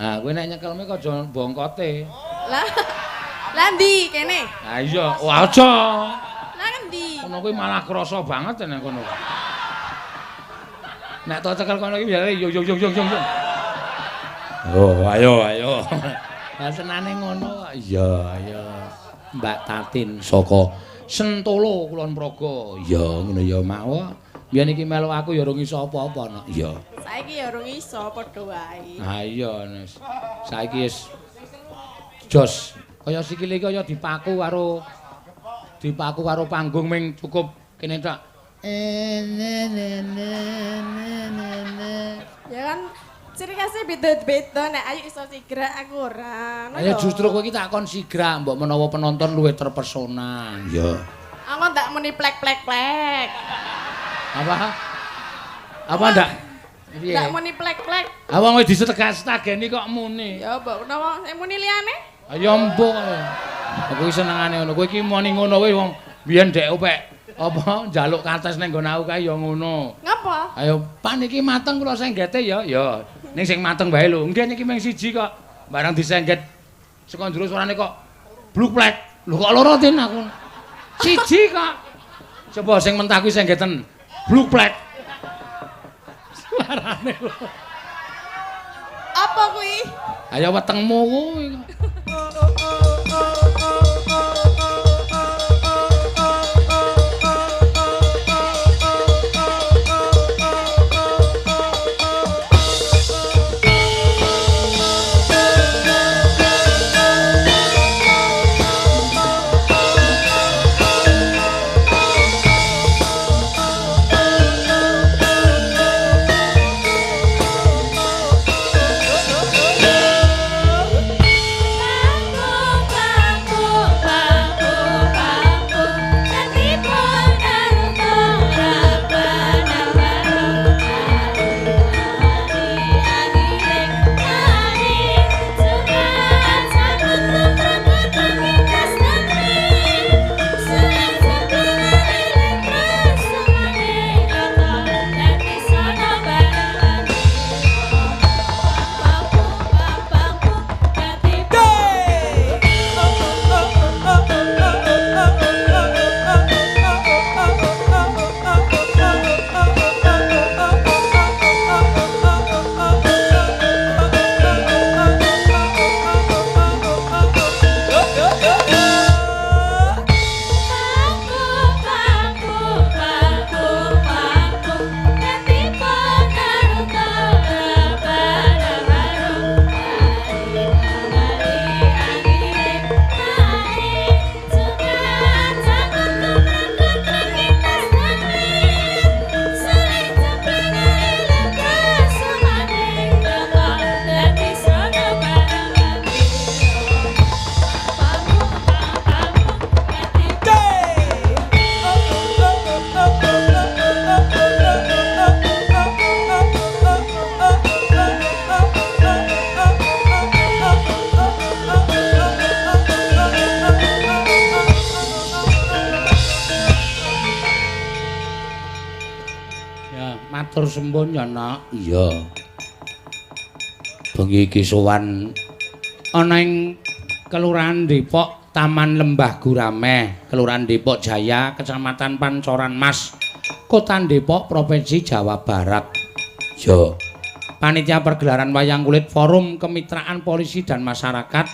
Ah, kowe nek nyekelme kok aja bongkote. Lah ndi kene? Ha iya, aja. Lah ngendi? Kono kuwi malah krasa banget nek kono. Nek to cekel kono iki biasane yo. Oh, ayo. Lah senane ngono kok. Iya, ayo. Mbak Tatin saka Sentolo Kulon Progo. Iya, ngono ya mau. Biyen iki melu aku ya urung iso apa-apa no. Iya. Saiki ya urung iso padha wae. Ha iya, Nes. Saiki wis jos. Kaya sikile iki kaya dipaku karo panggung ming cukup kene tok. Ya kan ciri khasnya beda-beda nek ayo iso sigra aku ora. Ya justru kowe iki tak kon sigra mbok menawa penonton luwih terpesona. Iya. Aku ndak muni plek-plek-plek. Apa ndak? Piye? Ndak muni plek-plek. Ah wong wis disetegani kok muni. Ya mbok menawa muni liyane? Ya mbok. Aku iki senengane ngono. Kowe iki muni ngono wae wong biyen dek opek apa njaluk kates ning nggon aku kae ya ngono. Ngapa? Ayo Pak niki mateng kula senggete ya. Ya ning sing mateng wae lho. Nggih niki mung siji kok. Barang disengget saka njero suarane kok bluk-plek. Lho kok loro tin aku. Siji kok. Coba sing mentah kuwi senggeten. Bluk-plek. Suarane lho. Apa kuwi? Ayo wetengmu kuwi. Matur sumbun ya Nak. Iya. Bengi iki sowan ana ing Kelurahan Depok, Taman Lembah Gurameh, Kelurahan Depok Jaya, Kecamatan Pancoran Mas, Kota Depok, Provinsi Jawa Barat. Yo. Panitia Pergelaran Wayang Kulit Forum Kemitraan Polisi dan Masyarakat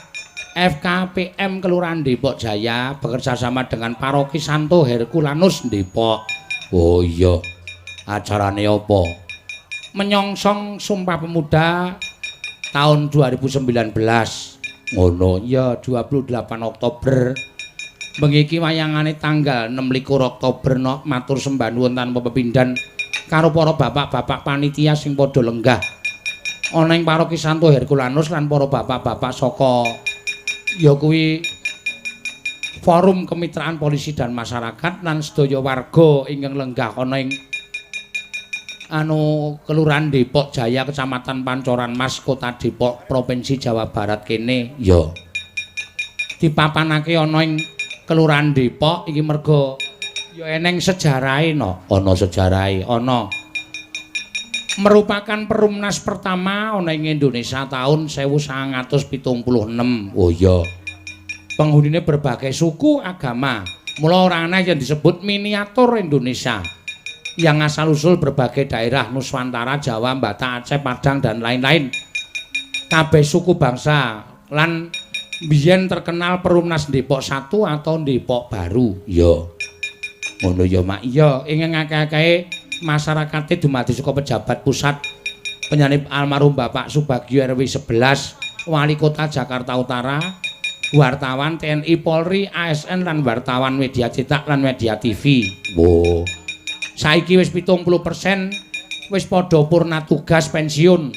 FKPM Kelurahan Depok Jaya bekerja sama dengan Paroki Santo Herculanus Depok. Oh iya. Acarane apa? Menyongsong Sumpah Pemuda tahun 2019. Ngono ya 28 Oktober. Bengi iki wayangane tanggal 26 Oktober no, matur sembah nuwun tanpa pepindhan karo para bapak-bapak panitia sing padha lenggah ana ing Paroki Santo Herculanus lan para bapak-bapak saka ya kuwi Forum Kemitraan Polisi dan Masyarakat lan sedaya warga ingkang lenggah ana ing Kelurahan Depok Jaya, Kecamatan Pancoran Mas, Kota Depok, Provinsi Jawa Barat kene ya dipapanake ana ing Kelurahan Depok iki merga ya eneng sejarahe no. Ana sejarahe, ana merupakan perumnas pertama ana ing Indonesia tahun 1976. Oh iya. Penghunine berbagai suku agama. Mula ora aneh yang disebut miniatur Indonesia. Yang asal-usul berbagai daerah Nusantara, Jawa, Batak, Aceh, Padang dan lain-lain. Kabeh suku bangsa lan biyen terkenal perumnas Depok 1 atau Depok Baru. Ya. Ngono ya Mak. Iya, ing akeh-akehe masyarakate dumadi saka pejabat pusat, penyanyi almarhum Bapak Subagio RW 11, Wali Kota Jakarta Utara, wartawan TNI Polri, ASN lan wartawan media cetak lan media TV. Wo. Saiki wis 70% wis padha purna tugas pensiun,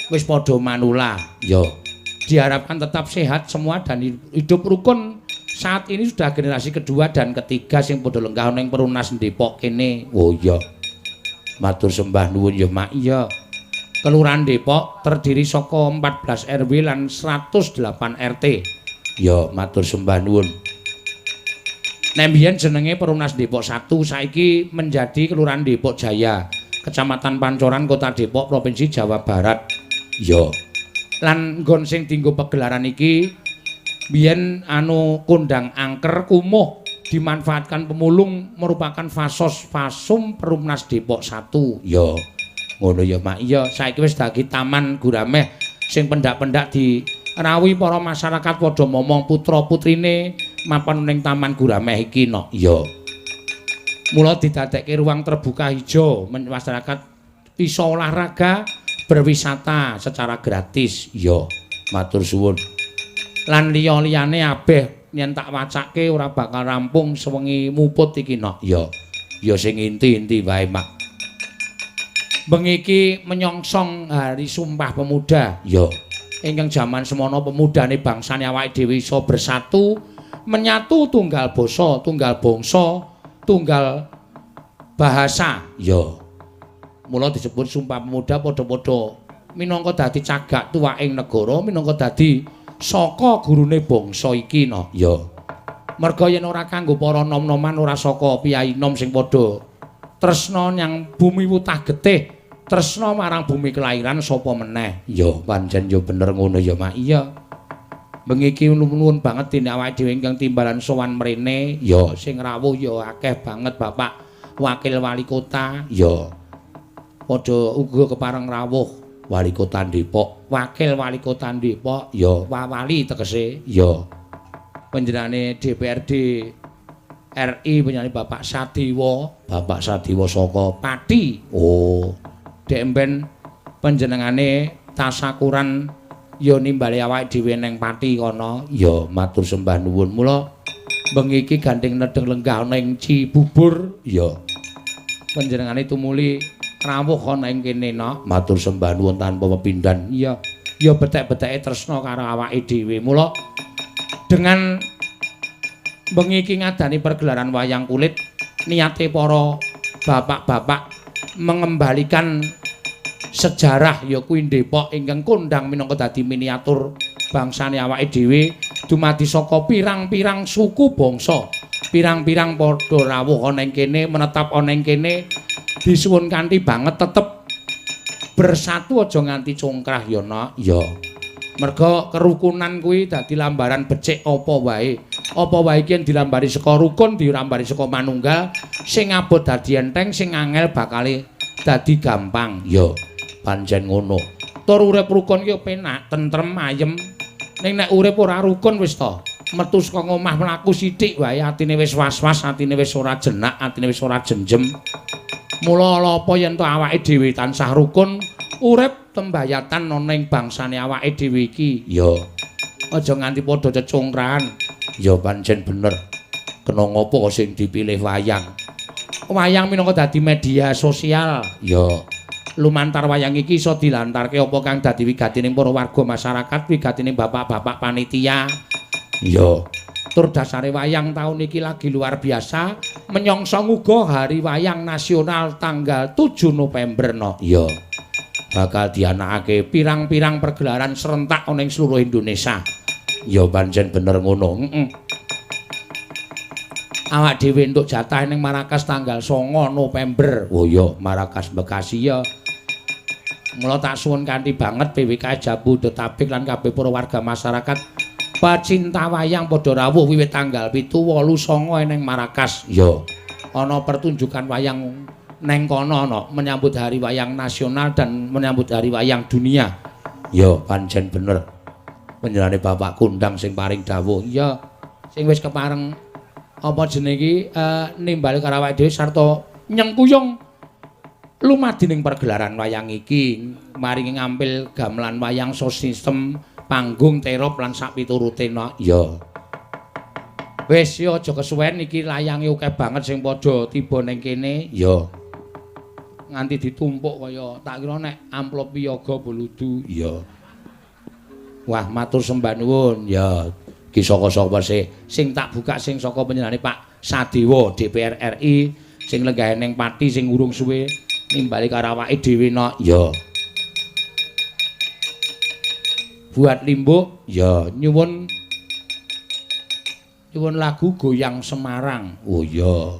wis padha manula. Yo. Diharapkan tetap sehat semua dan hidup rukun. Saat ini sudah generasi kedua dan ketiga sing padha lenggah ning perumnas Depok kene. Oh iya. Matur sembah nuwun ya Mak. Iya. Kelurahan Depok terdiri saka 14 RW lan 108 RT. Ya, matur sembah nuwun. Nek biyen jenenge Perumnas Depok 1 saiki menjadi Kelurahan Depok Jaya, Kecamatan Pancoran, Kota Depok, Provinsi Jawa Barat. Ya. Lan nggon sing dienggo pegelaran iki biyen kondang angker kumuh dimanfaatkan pemulung merupakan fasos fasum Perumnas Depok 1. Ya. Ngono ya Mak. Iya, saiki wis dadi taman Gurameh sing pendak-pendak dirawuhi para masyarakat padha momong putra-putrine mapan ning taman Gurameh iki no. Iya. Mula didadekke ruang terbuka hijau masyarakat bisa olahraga, berwisata secara gratis. Iya, matur suwun. Lan liya-liyane abeh yen tak wacake ora bakal rampung sewengi muput iki no. Iya. Ya sing inti-inti wae Mak. Bengi iki menyongsong Hari Sumpah Pemuda. Ya. Ingkang jaman semono pemudane bangsane awake dhewe iso bersatu, menyatu tunggal basa, tunggal bangsa, tunggal bahasa. Ya. Mula disebut Sumpah Pemuda padha-padha minangka dadi cagak tuwaking negara, minangka dadi saka gurune bangsa iki no. Ya. Merga yen ora kanggo para nom-noman ora saka piyai nom sing padha tresna nyang bumi wutah getih, tresna marang bumi kelahiran sapa meneh. Ya pancen ya bener ngono ya Mak. Iya. Bengi iki nuwun banget dene awake dhewe ingkang timbalan sowan mrene, ya sing rawuh ya akeh banget Bapak Wakil Wali Kota. Ya. Padha uga kepareng rawuh Wali Kota Depok, Wakil Wali Kota Depok, ya wali tegese. Ya. Panjenengane DPRD RI penyanyi Bapak Sadiwo saka Pati. Oh, demben panjenengane tasakuran ya nimbali awake dhewe ning Pati kono. Ya matur sembah nuwun. Mula bengi iki gandeng nedeng lenggah ning Cibubur. Ya. Panjenengane tumuli rawuh ana ing kene no. Matur sembah nuwun tanpa pepindhan. Iya. Ya betek-beteke tresna karo awake dhewe. Mula dengan bengi iki ngadani pergelaran wayang kulit, niate para bapak-bapak mengembalikan sejarah ya kuwi Depok ingkang kondang minangka dadi miniatur bangsane awake dhewe dumadi saka pirang-pirang suku bangsa. Pirang-pirang padha rawuh ana ing kene, menetap ana ing kene, disuwun kanthi banget tetep bersatu aja nganti congkrah ya no. Ya. Merga kerukunan kuwi dadi lambaran becik apa wae. Apa wae iki yen dilambari saka rukun, dilambari saka manunggal, sing abot dadi enteng, sing angel bakale dadi gampang. Ya, pancen ngono. Tur urip rukun ki penak, tentrem, ayem. Ning nek urip ora rukun wis to, metu saka omah mlaku sithik wae atine wis was-was, atine wis ora jenak, atine wis ora jenjem. Mula apa yen to awake dhewe tansah rukun, urip tembayatan ana ing bangsane awake dhewe iki. Ya. Aja nganti padha cecongkrahan. Ya pancen bener. Kena ngopo kok sing dipilih wayang? Wayang minangka dadi media sosial. Ya. Lumantar wayang iki iso dilantarke apa kang dadi wigatining para warga masyarakat, wigatining bapak-bapak panitia. Ya. Tur dasare wayang taun iki lagi luar biasa, menyongsong uga Hari Wayang Nasional tanggal 7 November no. Ya. Bakal dianakake pirang-pirang pergelaran serentak ana ing seluruh Indonesia. Ya pancen bener ngono. Awak dhewe entuk jatah ning Marakas tanggal 9 November. Oh ya, Marakas Bekasi ya. Mula tak suwun kanthi banget PWK Jabodetabek lan kabeh para warga masyarakat pecinta wayang padha rawuh wiwit tanggal 7, 8, 9 eneng Marakas. Ya. Ana pertunjukan wayang neng kono ana menyambut hari wayang nasional dan menyambut hari wayang dunia. Ya, pancen bener. Panjenengane Bapak Kundang sing paring dawuh. Ya, sing wis kepareng apa jenenge iki nimbali karo awake dhewe sarta nyengkuyung lumadining pergelaran wayang iki maringi ngampil gamelan wayang sistem panggung terop lan sak piturute no. Ya. Wis ya aja kesuwen iki layange akeh banget sing padha tiba ning kene. Ya. Nganti ditumpuk kaya tak kira nek amplop piyaga boludu. Ya. Wah, matur sembah nuwun. Ya. Ki saka-saka sing tak buka sing saka panjenengane Pak Sadewa DPR RI sing lenggahe ning Pati sing urung suwe nimbali karo awake dhewe no. Ya. Buat Limbuk ya nyuwun lagu Goyang Semarang. Oh ya,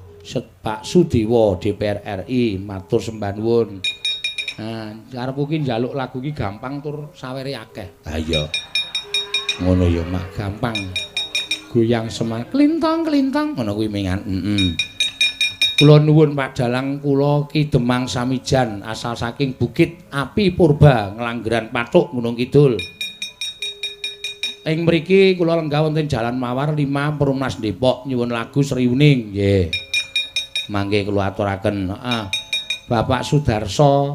Pak Sudewa DPR RI matur sembah nuwun. Nah, karepku ki njaluk lagu ki gampang tur sawere akeh. Ha iya. Ngono ya mak gampang. Goyang Semarang klintang-klintang ngono kuwi mengan. Kula nuwun Pak Dalang kula Ki Demang Samijan asal saking Bukit Api Purba Nglanggeran Patuk Gunung Kidul. Ing mriki kula lenggah wonten Jalan Mawar 5 Perumnas Depok nyuwun lagu Sriuning nggih. Mangke kula aturaken Bapak Sudarso.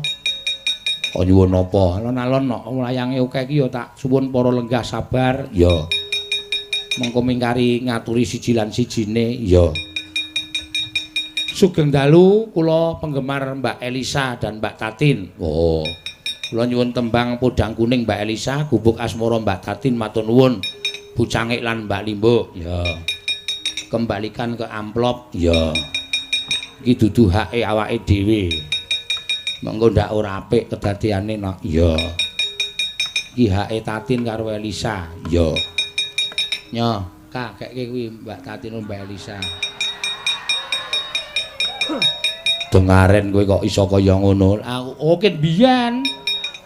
Oh nyuwun napa? Alon-alon nek layange akeh iki ya tak suwun para lenggah sabar ya. Mengko mingkari ngaturi siji lan sijine ya. Sugeng dalu kula penggemar Mbak Elisa dan Mbak Tatin. Oh. Kula nyuwun tembang Podang Kuning Mbak Elisa, Gubuk Asmara Mbak Tatin matur nuwun. Bucangik lan Mbak Limbuk. Ya. Kembalikan ke amplop. Ya. Iki dudu hake awake dhewe. Mengko ndak ora apik kedadiane no. Ya. Iki hake Tatin karo Elisa. Ya. Nyo, kakekke kuwi Mbak Tatin Mbak Elisa. Dengaren kowe kok iso kaya ngono. Aku ket biyen.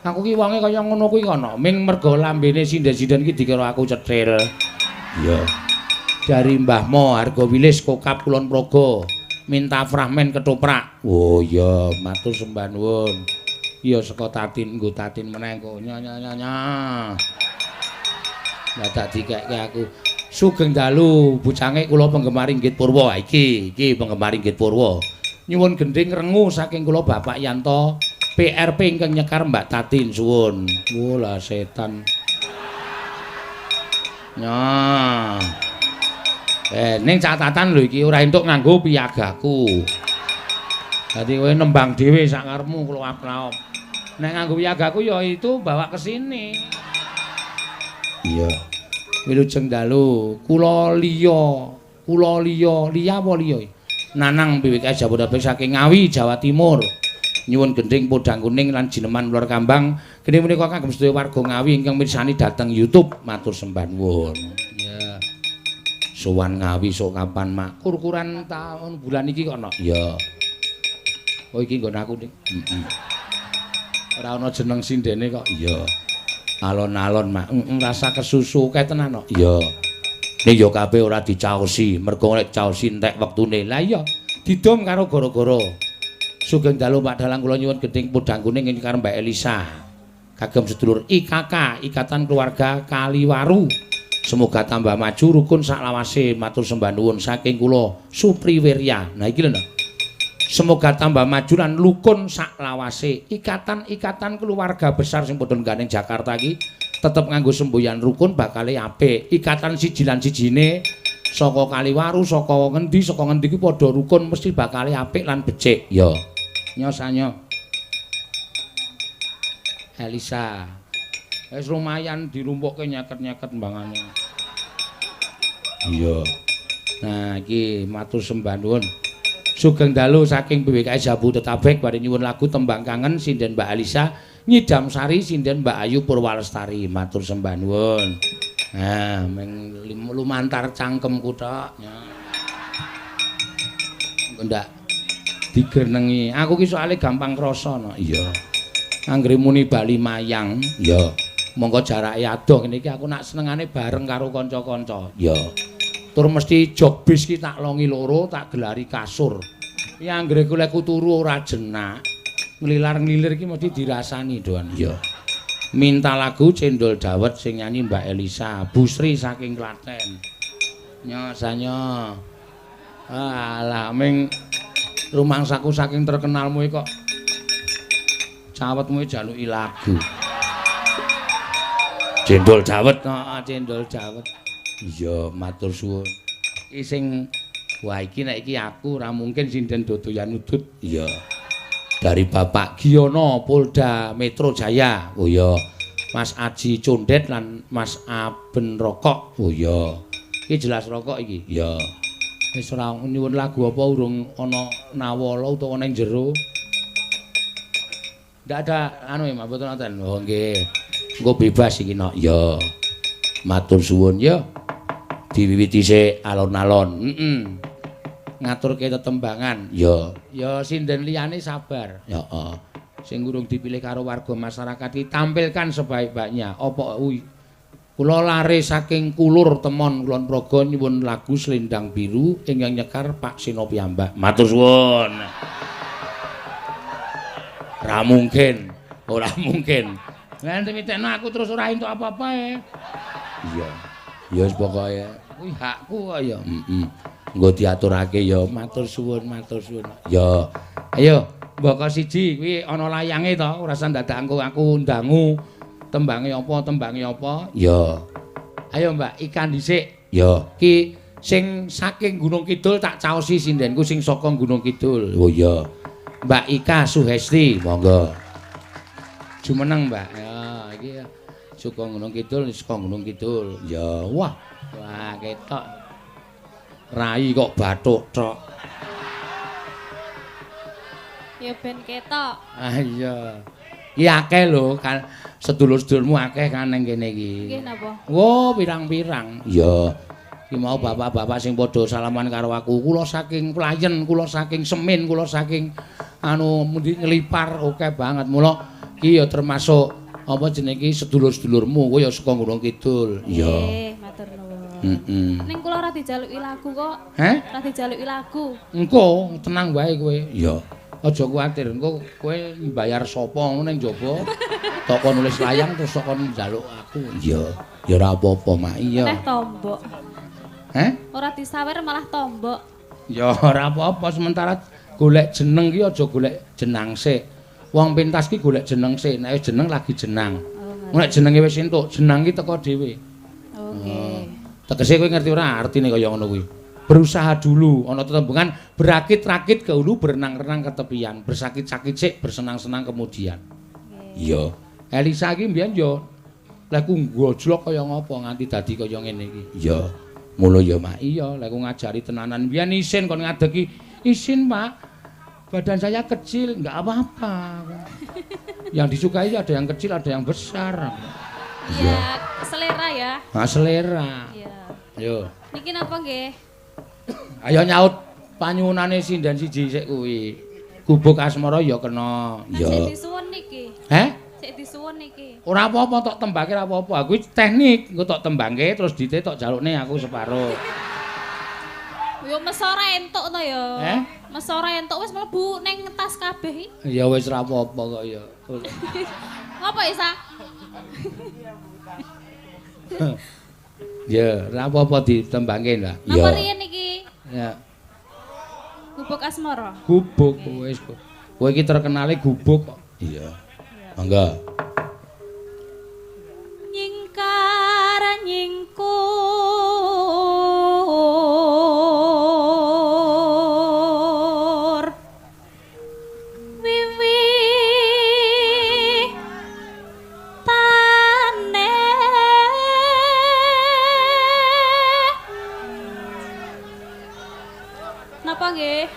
Aku ki wonge kaya ngono kuwi kono. Ming mergo lambene sinden-sinden ki dikira aku cetril. Iya. Dari Mbah Mo Harga Wilis Kokap Kulon Progo. Minta fragmen ketoprak. Oh iya, matur sembah nuwun. Iya saka Tatin, nggo Tatin meneh kok. Nya. Lah tak dikekke aku. Sugeng dalu bucange kula penggemar Inggit Purwa. Iki penggemar Inggit Purwa. Nyuwun gending rengu saking kula Bapak Yanto PRP ingkang nyekar Mbak Tatin suwun. Wolah setan. Nah. Ning catatan lho iki ora entuk nganggo piyagaku. Dadi kowe nembang dhewe sak karepmu kula apraop. Nek nganggo piyagaku ya itu bawa ke sini. Iya. Wilujeng dalu kula liya apa liya? Nanang PWK Jabodetabek saking Ngawi Jawa Timur. Nyuwun gending Podang Kuning lan jineman Lor Kambang. Gene menika kagem sedaya warga Ngawi ingkang mirsani dhateng YouTube matur sembah nuwun. Ya. Sowan Ngawi sok kapan mak? Kurkuran taun bulan iki kok ana. Ya. Oh iki nggon aku ning. Ora ana jeneng sindene kok. Ya. Alon-alon mak. Rasa kesusu kae tenan kok. Ya. Ning ya kabeh ora dicaosi, mergo nek caosi entek wektune. Lah iya, didom karo gara-gara. Sugeng dalu Pak Dalang kula nyuwun gending Podang Kuning ing karo Mbak Elisa. Kagem sedulur IKK, Ikatan Keluarga Kaliwaru. Semoga tambah maju rukun saklawase matur sembah nuwun saking kula Supriwirya. Nah iki lho. Semoga tambah maju lan rukun saklawase ikatan keluarga besar sing padha nggandeng Jakarta iki tetep nganggo semboyan rukun bakale apik. Ikatan siji lan sijine saka Kaliwaru, saka ngendi iki padha rukun mesti bakale apik lan becik. Ya. Nyosanyo. Elisa. Wis lumayan dirumpukke nyeket-nyeket mbangane. Iya. Nah, iki matur sembah nuwun. Sugeng dalu saking PWK Jabodetabek bari nyuwun lagu tembang kangen sinden Mbak Elisa. Nyidam Sari sinden Mbak Ayu Purwalestari matur sembah nuwun. Nah, lumantar cangkemku tok. Ndak digrenengi. Aku ki soalé gampang krasa no. Iya. Anggere muni bali mayang, ya. Monggo jarake adoh ngene iki aku nak senengane bareng karo kanca-kanca. Ya. Tur mesti jog bis ki tak longi loro, tak gelari kasur. Ya anggere kula turu ora jenak. Nglilar-nglilir ki mesti dirasani, Don. Ya. Minta lagu Cendol Dawet sing nyanyi Mbak Elisa, Busri saking Klaten. Nyo sanyo. Alah ming rumangsaku saking terkenalmu kok cawetmu jaluki lagu. Cendol Dawet, heeh, Cendol Dawet. Iya, matur suwun. Iki sing wah iki nek iki aku ora mungkin sinden dodoyan udut. Iya. Dari Bapak Giono Polda Metro Jaya. Oh iya. Mas Aji Condet lan Mas Aben Rokok. Oh iya. Iki jelas rokok iki. Iya. Wis ora nyuwun lagu apa urung ana nawala utawa ning jero. Ndak ada anu ya, mboten wonten. Oh nggih. Engko bebas iki nok. Ya. Matur suwun ya. Diwiwiti sik alon-alon. Ngaturke tetembangan. Ya. Ya sinden liyane sabar. Heeh. Sing urung dipilih karo warga masyarakat ditampilkan sebaik-baiknya. Apa kula lare saking Kulur Temon Kulon Progo nyuwun lagu Selendang Biru ingkang nyekar Pak Sino piyambak. Matur suwun. Ora mungkin. Ora mungkin. Lah nek aku terus ora entuk apa-apa e. Iya. Ya wis pokoke kuwi hakku kok ya. Nggo diaturake ya. Matur suwun, matur suwun. Ya. Ayo, mboko siji kuwi ana layange to, ora usah dadak aku ndangu. Tembange apa? Ya. Ayo Mbak, ikan dhisik. Ya. Ki sing saking Gunung Kidul tak caosi sindenku sing saka Gunung Kidul. Oh iya. Mbak Ika Suhesti, monggo. Jumeneng, Mbak. Ya, iki saka Gunung Kidul. Ya, wah. Wah, ketok. Rai kok bathuk tok. Ya ben ketok. Ah iya. Iki akeh lho kan sedulur-sedulurmu akeh kan ning kene iki. Nggih napa? Wo, pirang-pirang. Iya. Iki mau bapak-bapak sing padha salaman karo aku. Kula saking Playen, kula saking Semin, kula saking Ngelipar oke banget. Mula iki ya termasuk apa jenenge iki sedulur-sedulurmu kowe ya saka Gunung Kidul. Iya. Nggih, matur nuwun. Ning kula ora dijaluki lagu kok. Heh? Ora dijaluki lagu. Engko tenang wae kowe. Iya. Aja kuwatir, engko kowe mbayar sapa ngono ning jaba. Toko nulis layang terus kok njaluk aku. Iya. Ya ora apa-apa, Mak. Iya. Teh tombok. Heh? Ora disawer malah tombok. Ya ora apa-apa sementara golek jeneng ki aja golek jenang sik. Wong pintas ki golek jeneng sik, nek wis jeneng lagi jenang. Nek jenenge wis entuk, jenang ki teko dhewe. Oke. Tegese kowe ngerti ora artine kaya ngono kuwi. Berusaha dulu, ana tetembungan berakit-rakit ke hulu, berenang-renang ke tepian, bersakit-sakit sik, bersenang-senang kemudian. Iya. Elisa iki mbiyen yo lek ku gojlok kaya ngapa nganti dadi kaya ngene iki. Iya. Mula ya Mak, iya lek ku ngajari tenanan mbiyen isin kon ngadeki. Isin, Pak. Badan saya kecil, enggak apa-apa. Yang disukai ada yang kecil, ada yang besar. Iya, selera ya. Nah, selera. Iya. Ayo. Niki napa nggih? Ayo nyaut panyuwunane sinden siji sik kuwi. Gubuk asmara ya kena. Ya. Sik disuwun niki. Heh? Sik disuwun niki. Ora apa-apa tok tembake ora apa-apa. Aku teknik, engko tok tembangke terus dite tok jalukne aku separo. Yo mesora entuk to ya. Mesora entuk wis mlebu ning tas kabeh iki. Ya wis ora apa-apa kok ya. Ngopo Isa? Ya, ora apa-apa ditembangke, Mbak. Napa riyen iki? Ya. Gubuk asmara. Gubuk wis. Kowe iki terkenale gubuk kok. Iya. Mangga. Nyingkar wiwi tane napa nggih?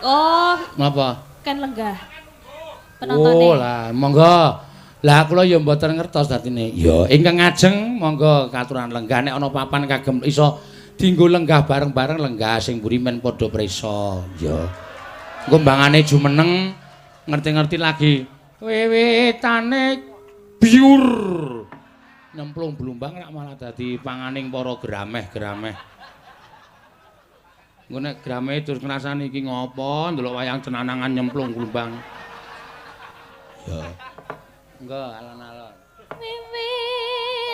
Oh, Napa? kan lenggah. Penontonnya. Oh lah, monggo. Lah kula ya mboten ngertos datine. Ya, ingkang ngajeng monggo katuran lenggah nek ana papan kagem iso Dinggo lenggah bareng-bareng lenggah sing mburi men padha prisa. Ya. Engko mbangane jumeneng ngerti-ngerti lagi. Wiwitane biur. Nyemplung blumbang rak malah dadi panganing para grameh-grameh. Engko nek grameh terus ngrasani iki ngopo ndelok wayang cenanangan nyemplung blumbang. Ya. Engko alon-alon. Wiwitane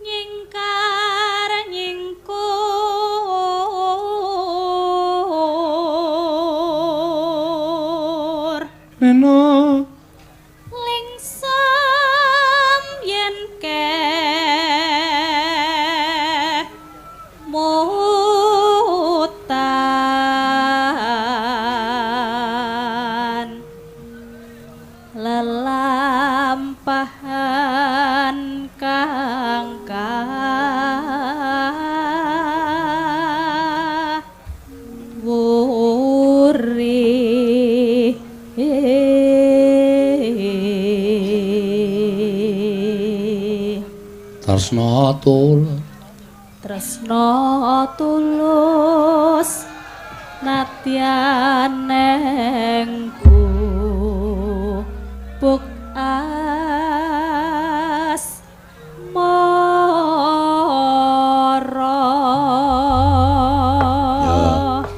nyingkar nyingkur Neno lingsam yen ke mutan lelampahan kang wuri tresno tulus nadyan nengku buk as mara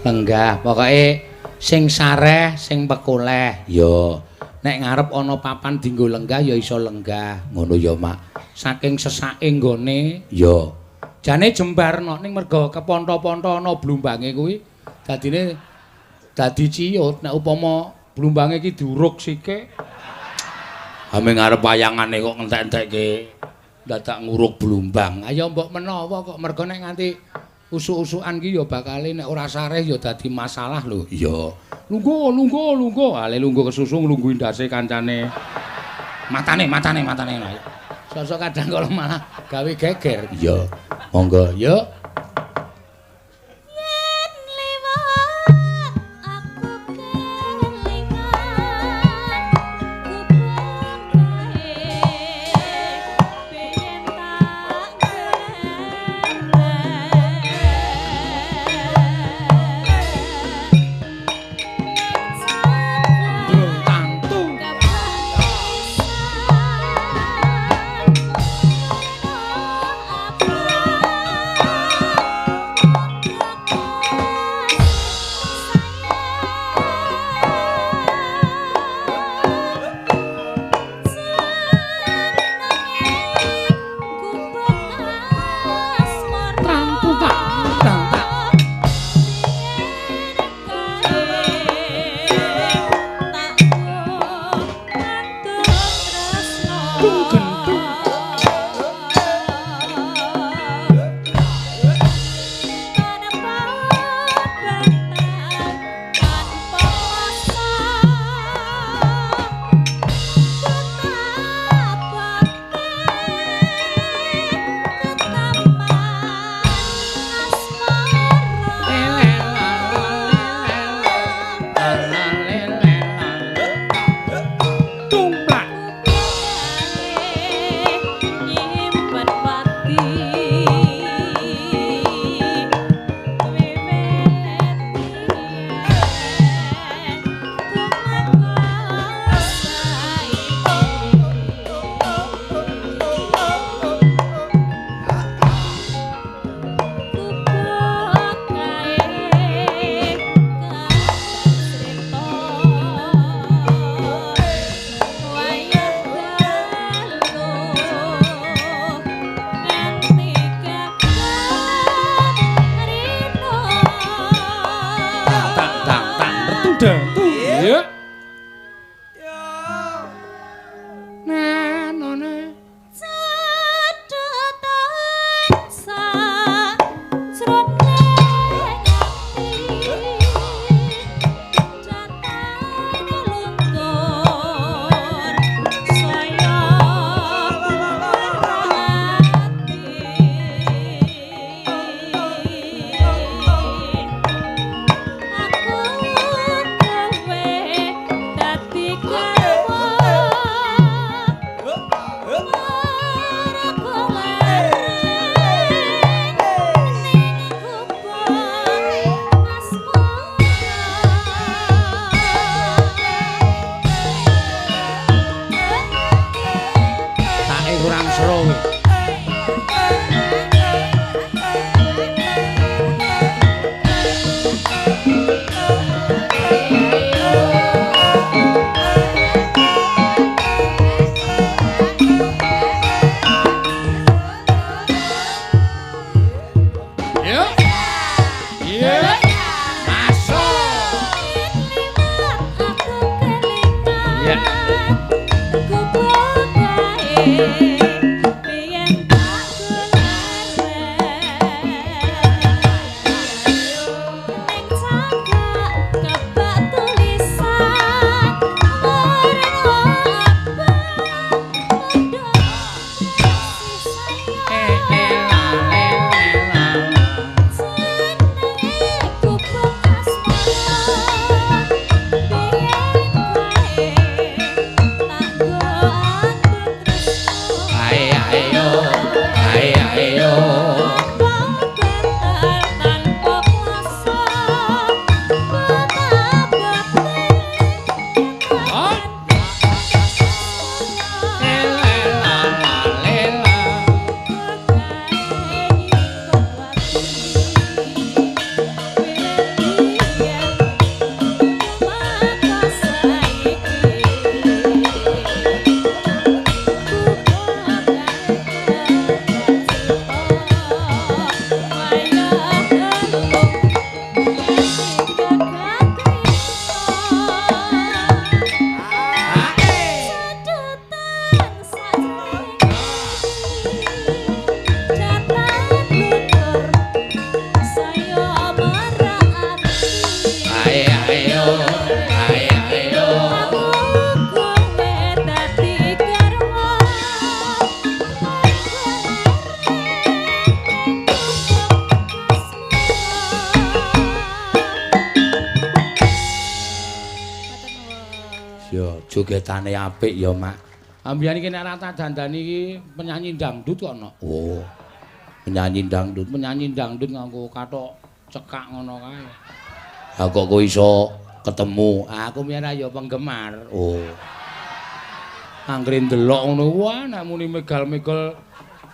lenggah pokoke sing sareh sing pekoleh ya nek ngarep ana papan dienggo lenggah ya iso lenggah ngono ya mak saking sesake nggone ya jane jembarno ning merga keponto-ponto ana blumbange kuwi dadine dadi ciyut nek upama blumbange iki diuruk sike ame ngarep wayangane kok ngentek-entekke dadak nguruk blumbang ayo mbok menawa kok merga nek nganti usuk-usukan ki ya bakale nek ora sareh ya dadi masalah lho. Iya. Lungguh. Ale lungguh kesusung lungguh ndase kancane. Matane. Sosok kadang kalau malah gawe geger. Iya. Monggo, yuk. yen liwat aku kelingan kupenge pengen tak Iya. Masuk. Iya. Jogetane apik ya, Mak. Ambiyan iki nek rata dandani iki penyanyi dangdut kok ono. Oh. Penyanyi dangdut nganggo kathok cekak ngono kae. Ha kok iso ketemu. Aku miyar ya penggemar. Oh. Anggere ndelok ngono, wah nek muni megal-megal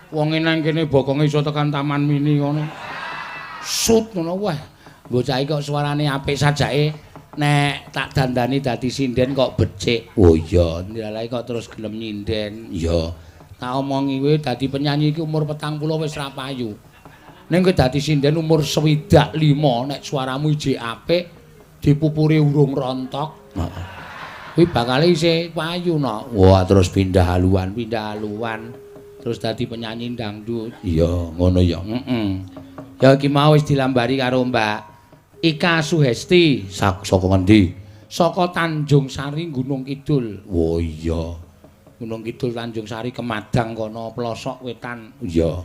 wong nang kene bokonge iso tekan Taman Mini ngono. Sut ngono wah. Bocah iki kok suarane apik sajake. Nek tak dandani dadi sinden kok becik. Oh iya, ndalae kok terus gelem nyinden. Iya. Tak omongi kowe dadi penyanyi iki umur 40 wis ra payu. Ning kowe dadi sinden umur 25 nek suaramu ijik apik, dipupuri urung rontok. Heeh. Kuwi bakal isih payu no. Wah, terus pindah haluan. Terus dadi penyanyi dangdut. Iya, ngono ya. Heeh. Ya iki mau wis dilambari karo Mbak Ika Suhesti saka ngendi? Saka Tanjung Sari Gunung Kidul. Oh iya. Gunung Kidul Tanjung Sari Kemadang kono pelosok wetan. Iya.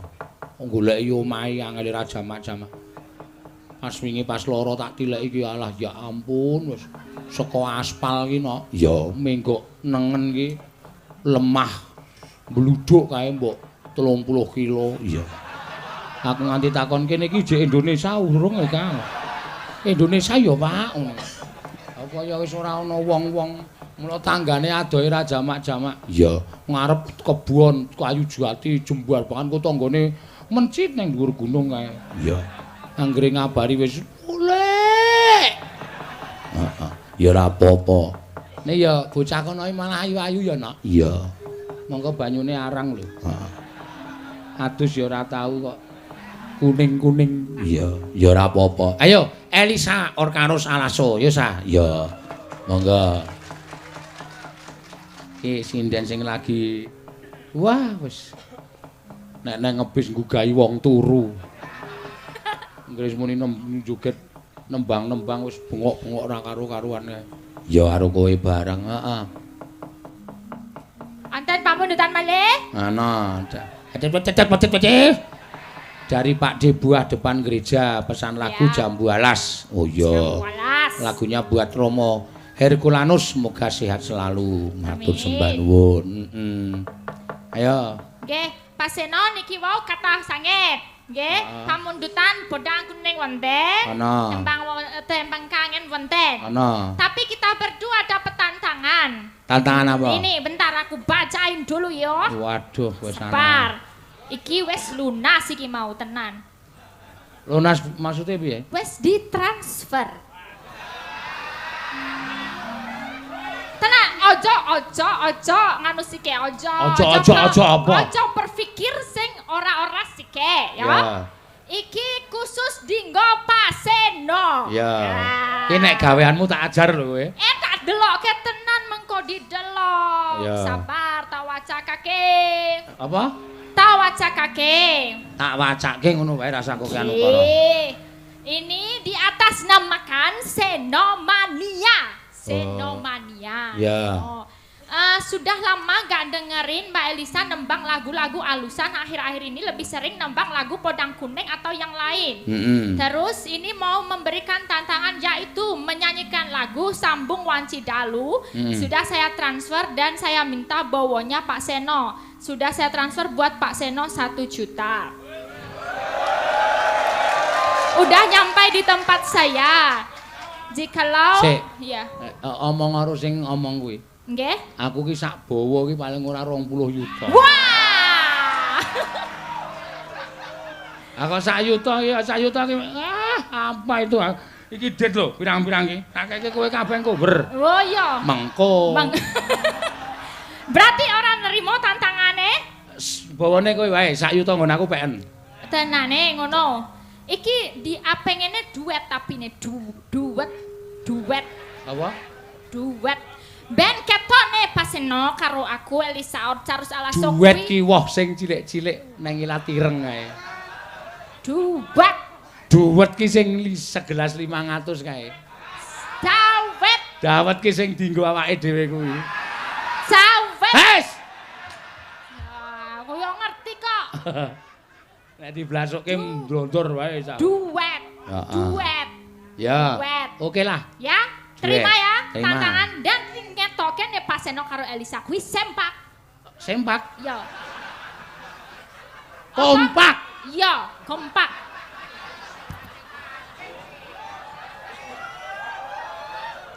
Goleki omahe angel ra jamak-jamak. Pas wingi pas lara tak tileki iki alah ya ampun wis saka aspal ki no. Iya, menggok nengen ki lemah bluduk kae mbok 30 kilo. Iya. Aku nganti takon kene iki jek Indonesia urung ya, Kang. Indonesia ya, Pak. Kaya wis ora ana wong-wong mula tanggane adohe ra jamak-jamak. Iya, ngarep kebon kayu jati jembar bahkan kok tanggane mencit ning dhuwur gunung kae. Iya. Anggere ngabari wis oleh. Heeh. Ya ora apa-apa. Nek ya bocah kono malah ayu-ayu ya, Nak. Iya. Monggo banyune arang lho. Heeh. Adus ya ora tau kok. Kuning-kuning. Iya, ya ora apa-apa. Ayo, Elisa Orkaros Alaso, ya sah. Ya. Monggo. Iki sinden sing lagi wah wis nek ngebis nggugahi wong turu. Inggris muni joget nembang-nembang wis bengok-bengok ora karo-karuan kae. Ya karo kowe bareng, heeh. Anten pamundutan malih? Ana. Dari Pak D Buah depan gereja pesan lagu ya. Jambu Alas. Oh iya. Lagunya buat Romo Herculanus, semoga sehat selalu. Matur sembah nuwun. Ayo. Nggih, paseno niki wau kathah sanget. Nggih, pamundutan bodang kuning wonten. Ana. Tembang kangen wonten. Ana. Tapi kita berdua dapat tantangan. Tantangan apa? Ini bentar aku bacain dulu ya. Waduh, wis ana. Iki wis lunas iki mau tenan. Lunas maksudnya piye? Wis ditransfer. Tenan, ojo nganu sike, ojo apa? Ojo berpikir sing ora-ora sike, ya. Iki khusus dinggo pasien Seno. Ya. Ki nek gaweanmu tak ajar lho kowe. Tak delokke tenan mengko didelok. Ya. Sabar tak wacakake. Apa? Tak wacakake. Tak wacake ngono wae rasa kok anu karo. Ini di atas namakan Senomania. Senomania. Ya. Oh. Sudah lama gak dengerin Mbak Elisa nembang lagu-lagu alusan, akhir-akhir ini lebih sering nembang lagu Podang Kuning atau yang lain. Terus ini mau memberikan tantangan yaitu menyanyikan lagu Sambung Wanci Dalu. Sudah saya transfer dan saya minta bawonya Pak Seno. Sudah saya transfer buat Pak Seno 1 juta. Udah nyampai di tempat saya. Jikalau ya. Omong karo sing ngomong kuwi. Nggih. Aku ki sak bawa ki paling ora 20 yuta. Wah! Aku sak yuta ki apa itu? Iki dit lho, pirang-pirang ki. Tak keke kowe kabeh kober. Oh iya. Mengko. Berarti orang nerimo tantangane? Bawane kowe wae, sak yuta nggon aku PN. Tenane ngono. Iki diapengene duet tapi ne duet. Apa? Duet. Ben ketone Paseno karo aku Elisa Carus Alasok. Duet ki woh sing cilik-cilik nang ilat ireng kae. Duet. Duet ki sing segelas 500 kae. Dawet. Dawet ki sing dienggo awake dhewe kuwi. Dawet. Hes. Aku yo ngerti kok. Nek diblasokke mblontor wae sak. Duet. Duet. Ya. Duet. Oke lah. Ya. Terima ya Terima. tantangan dan ngetoke nek Paseno karo Elisa kuwi sempak. Sempak. Ya. Kompak. Iya, kompak.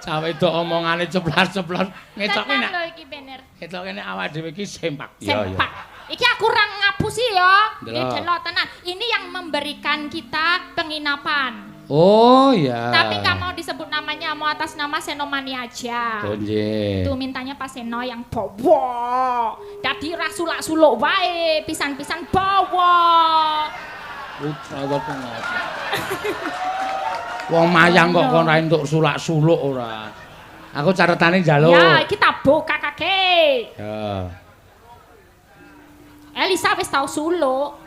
Cawe itu omongane ceplas-ceplos. Ngetoke Tenang nek. lho iki bener. Ngetoke nek awake dhewe iki sempak. Sempak. Iki aku kurang ngapusi ya. Delok. Delok tenan. Ini yang memberikan kita penginapan. Oh ya. Tapi nggak mau disebut namanya, mau atas nama Senomania aja. Oh nggih. Tuh mintanya Pak Seno yang bawa. Dadi ra sulak-suluk wae, pisan-pisan bawa. Putra kok ngopo. Wong mayang kok kon ra entuk sulak-suluk ora. Aku caretane njaluk. Ya, iki buka kakek. Ya. Elisa wis tau suluk.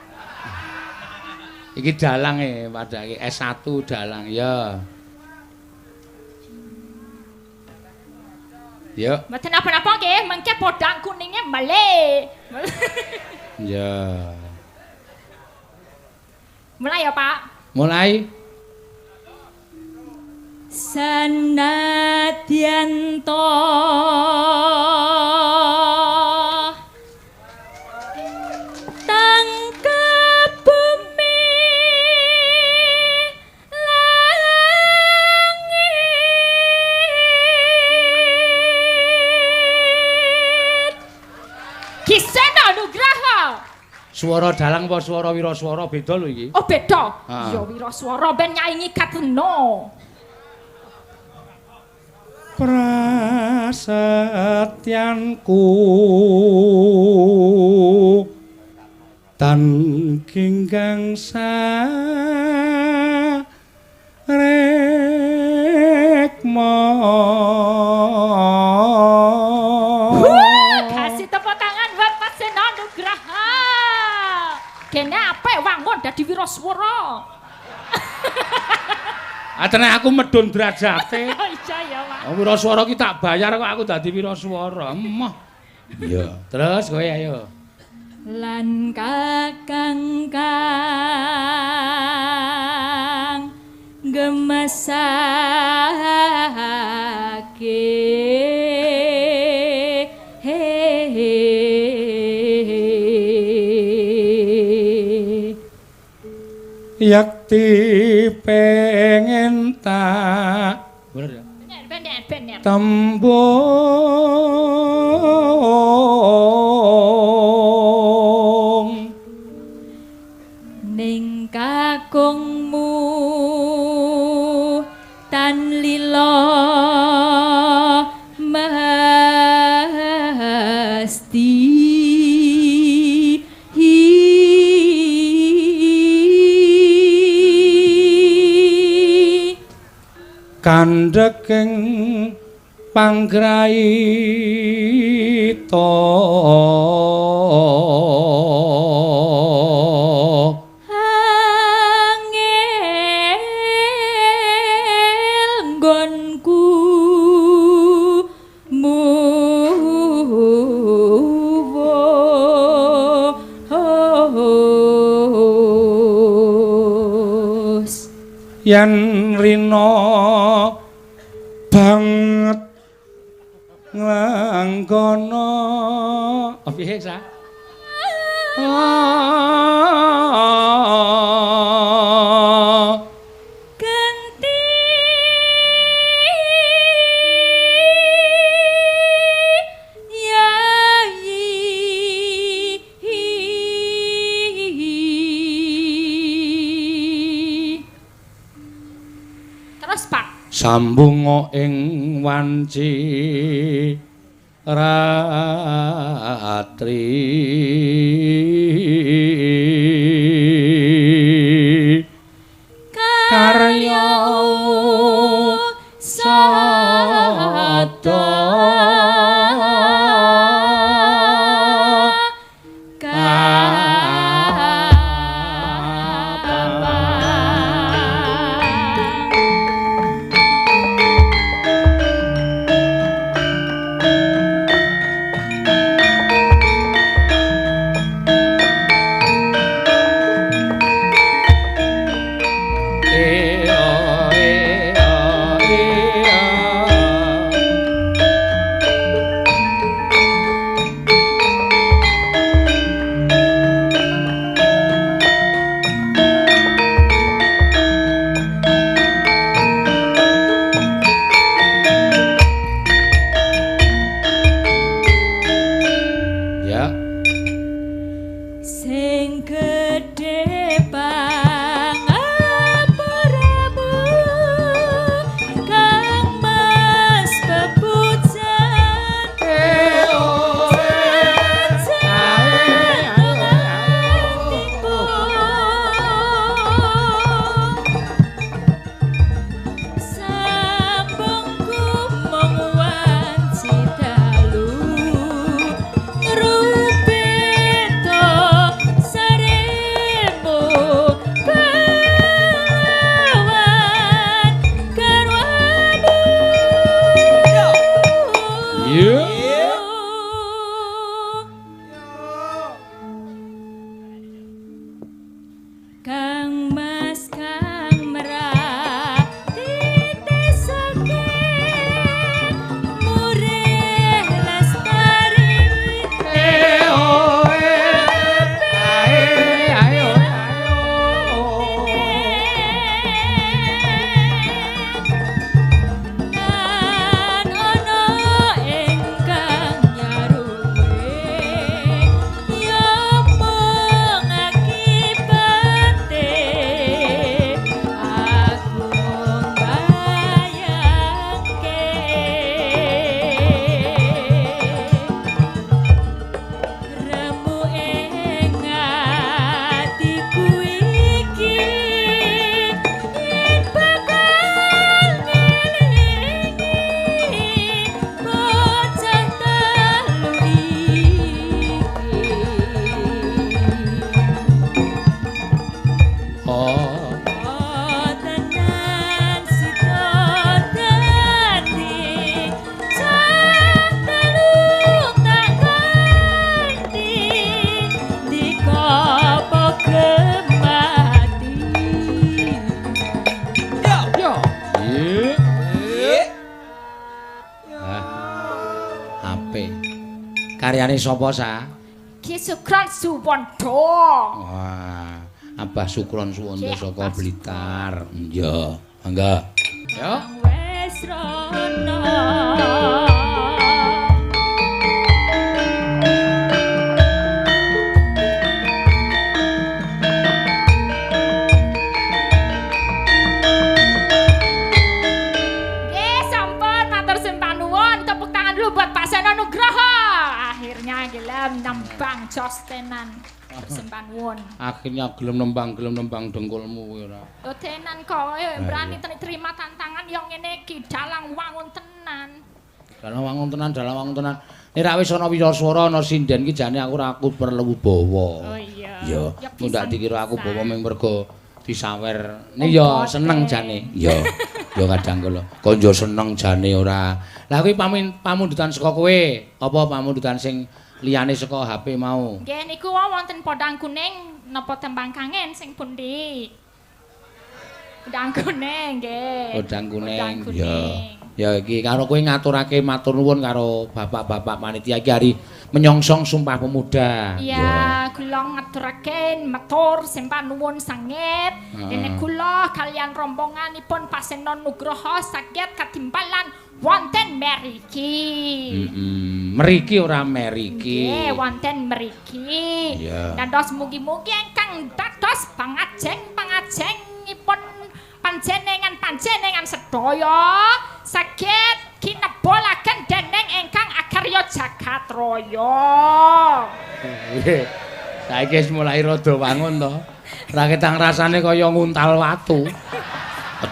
Iki dalang padake S1 dalang ya. Ya. Mboten apa-apa nggih, mengke Podang Kuningnya balik. Ya. Mulai ya, Pak. Mulai. Sanadyan to tangkap bumi langit Ki Seno Nugraha. Swara dalang apa swara wiraswara beda lho iki. Oh beda. Ya wiraswara ben nyaingi kateno. Prasetyanku tan kinggang sarekma. Kasih tepuk tangan buat Pak Seno Nugraha. Kene apik wangun dadi wiraswara. Atene aku medhun derajate. Oh iya ya, Pak. Wiraswara ki tak bayar kok aku dadi wiraswara. Emoh. Iya. Terus kowe ayo. Lan kakang kang gemesake yakti pengen tak bener ya? Bener. Tembung ning kakungmu tan lilo mesti kandheking panggraita yen rina banget nglangkono piye sa ganti terus Pak sambunga ing wanci ratri karya sada Karyane sapa sa? Ki Sukron Suwondo. Wah, Abah Sukron Suwondo saka Blitar. Iya, mangga. Yo. Wes rono. jos tenan. Sembah nuwun. Akhirnya gelem nembang dengkulmu kuwi ora. Lho tenan kok berani terima tantangan yang ngene iki dalang wangun tenan. Dalang wangun tenan. Nek ra wis ana wiraswara ana sinden iki jane aku perlu bawa. Oh iya. Ya, ndak dikira aku bawa mung mergo disawer. Nek ya seneng jane. Ya kadang kala. Konjo seneng jane ora. Lah kuwi pamundutan saka kowe apa pamundutan sing liyane saka HP mau? Nggih niku wonten Podang Kuning napa Tembang Kangen sing pundi? Podang Kuning nggih. Podang Kuning. Ya iki karo kowe ngaturake matur nuwun karo bapak-bapak panitia iki hari menyongsong Sumpah Pemuda. Iya, kula ngaturaken matur sembah nuwun sanget. Dene kula kalian rombonganipun Pasenon Nugroho saged katimbalan wonten mriki. Mriki ora meriki. Nggih, wonten mriki. Dados mugi-mugi ingkang dados pangajeng-pangajengipun panjenengan sedaya saged kinebolaken dening ingkang agarya jagat raya. Saiki wis mulai rada wangun to. Ra ketang rasane kaya nguntal watu.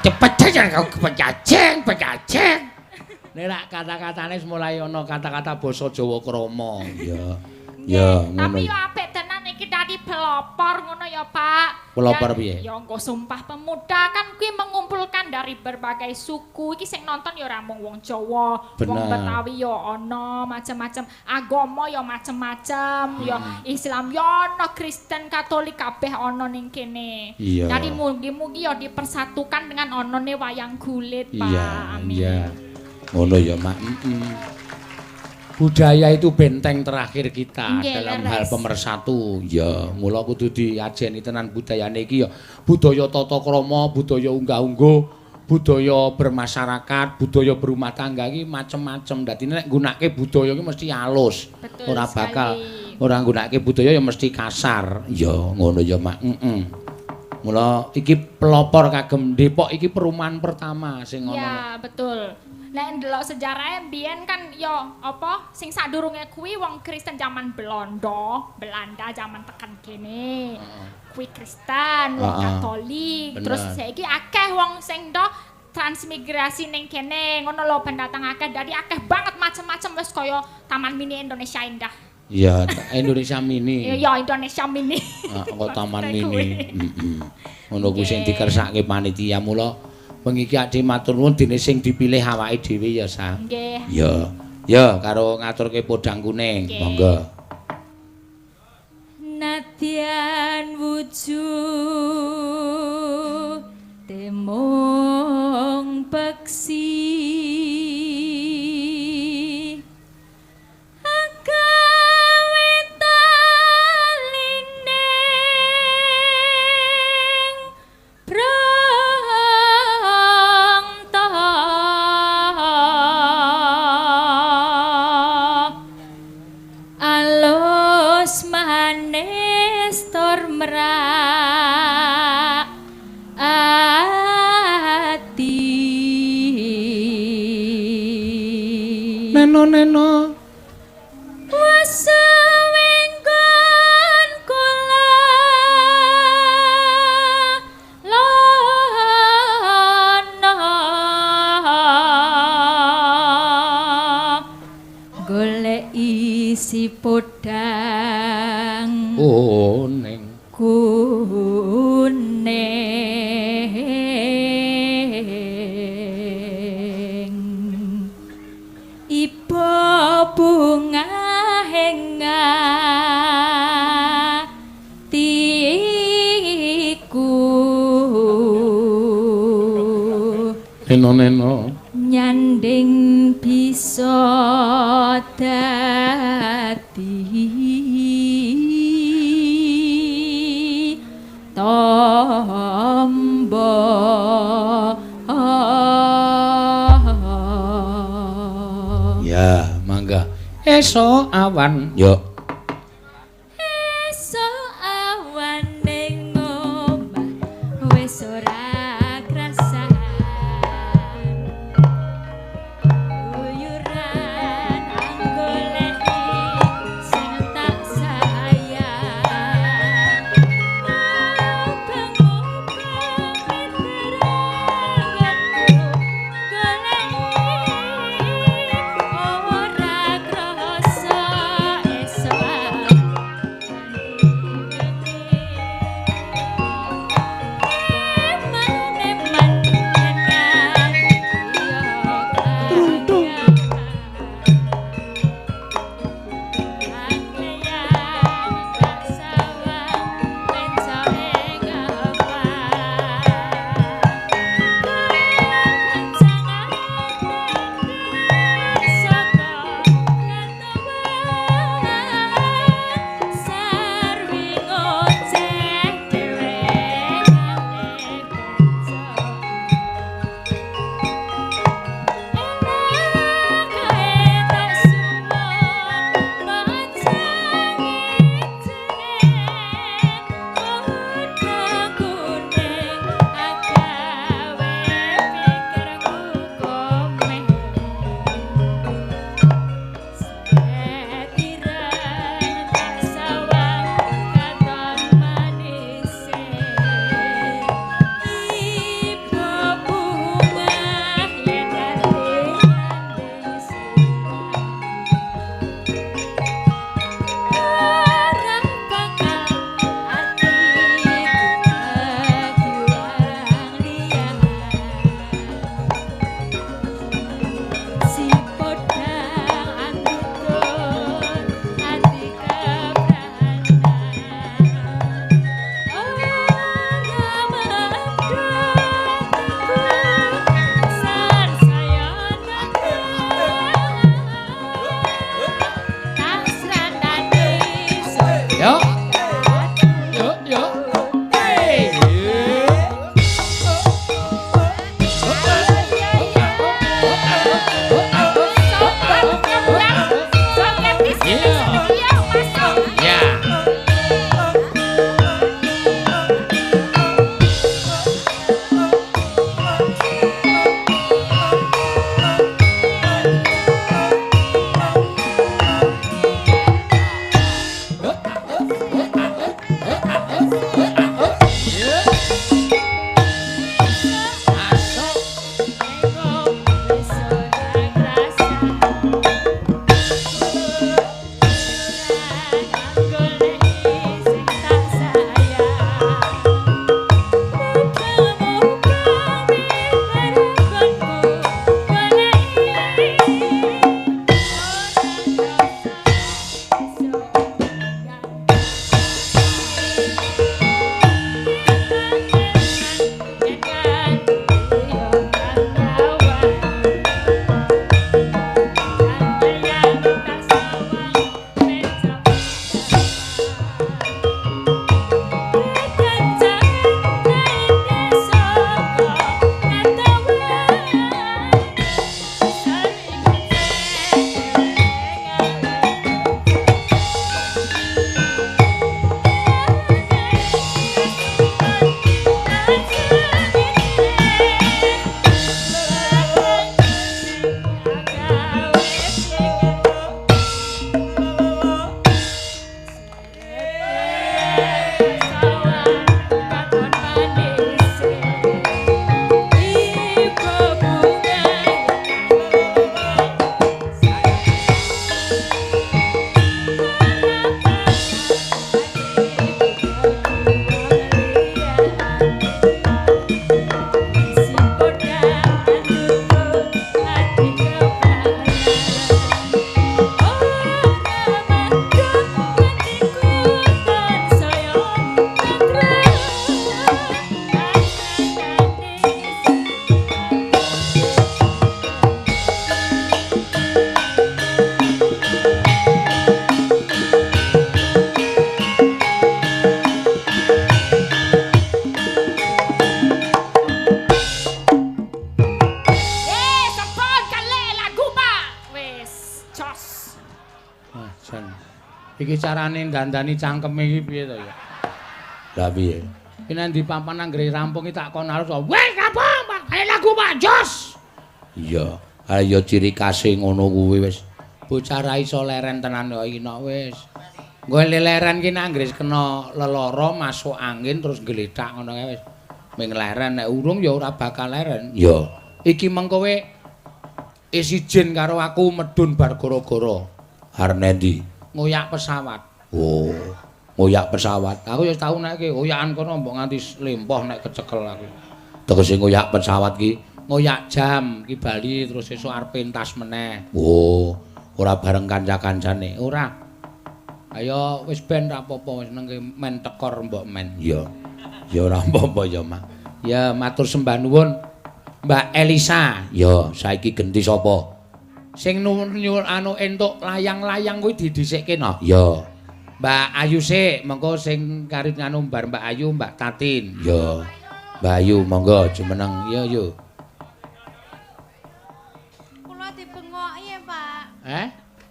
Cepet-cepet kau pecaceng. Nek rak kata-katane wis mulai ana kata-kata basa Jawa krama. Ya, ngono. Tapi yo apik tenan iki dadi pelopor ngono ya, Pak. Pelopor piye? Ya nggo Sumpah Pemuda kan kuwi mengumpulkan dari berbagai suku. Iki sing nonton ya ora mung wong Jawa, wong Betawi ya ana, macam-macam agama ya macam-macam, ya Islam ya ana, Kristen, Katolik kabeh ana ning kene. Jadi mugi-mugi ya dipersatukan dengan onone wayang kulit, Pak. Amin. Iya. Ngono ya, Mak. Budaya itu benteng terakhir kita dalam hal pemersatu. Ya, mula kudu diajeni tenan budayane iki ya. Budaya tata krama, budaya unggah-ungguh, budaya bermasyarakat, budaya berumah tangga iki macem-macem. Dadi nek nggunakake budaya iki mesti alus. Ora bakal ora nggunakake budaya ya mesti kasar. Ya, ngono ya, Mak. Mula iki pelopor kagem Depok iki perumahan pertama sing ono. Ya, betul. Nek ndelok sejarahnya mbiyen kan ya apa sing sadurunge kuwi wong Kristen zaman Belanda zaman tekan kene. Kuwi Kristen, wong Katolik, terus saiki akeh wong sing transmigrasi ning kene ngono lho pendatang akeh dadi akeh banget macem-macem wis kaya Taman Mini Indonesia Indah. Iya, Indonesia Mini. Iya, Indonesia Mini. Kok Taman Mini. Ngono kuwi sing dikersake panitia mula wengi iki ade matur nuwun dene sing dipilih awake dhewe ya, Sa. Nggih. Ya, karo ngaturke Podang Kuning. Monggo. Nadyan wujud temong peksi Neno wasawenggon kula lono golek isi podang kuning bunga henga tiku neno nyanding bisa dadi tombo ya mangga esok awan yo esok awan ning omah wis ora krasan uyuran anggoleki sing tak sayang Iki carane dandani cangkeme iki piye to ya? Lah piye? Ki nek ndi papan anggere rampung iki tak kon harus. Wes rampung, Pak. Ayo lagu Pak Jos. Iya. Ayo ciri khase ngono kuwi wis. Bocah ra iso leren tenan kok iki nok wis. Nggo leren ki nek anggere kena lelara masuk angin terus gletak ngono kae wis. Ming leren nek urung ya ora bakal leren. Ya. Iki mengko kowe isijin karo aku medun bar gara-gara. Arep ndi? Ngoyak pesawat. Oh, ngoyak pesawat. Aku ya tau nek oyakan kono mbok nganti lempoh nek kecekel aku. Tegese ngoyak pesawat ki, ngoyak jam ki bali terus esuk arep pentas meneh. Oh, ora bareng kanca-kancane. Ora. Ayo wis ben ra apa-apa wis nengke men tekor mbok men. Iya. Ya ora apa-apa ya, Mak. Ya matur sembah nuwun Mbak Elisa. Ya, saiki genti sapa? Sing nyuwun anu entuk layang-layang kuwi didhisikke no. Ya. Mbak Ayu sik, mengko sing karit nganu bar Mbak Ayu, Mbak Tatin. Ya. Mbak Ayu monggo jumeneng. Ya, yo. Kula dibengoki ya, Pak.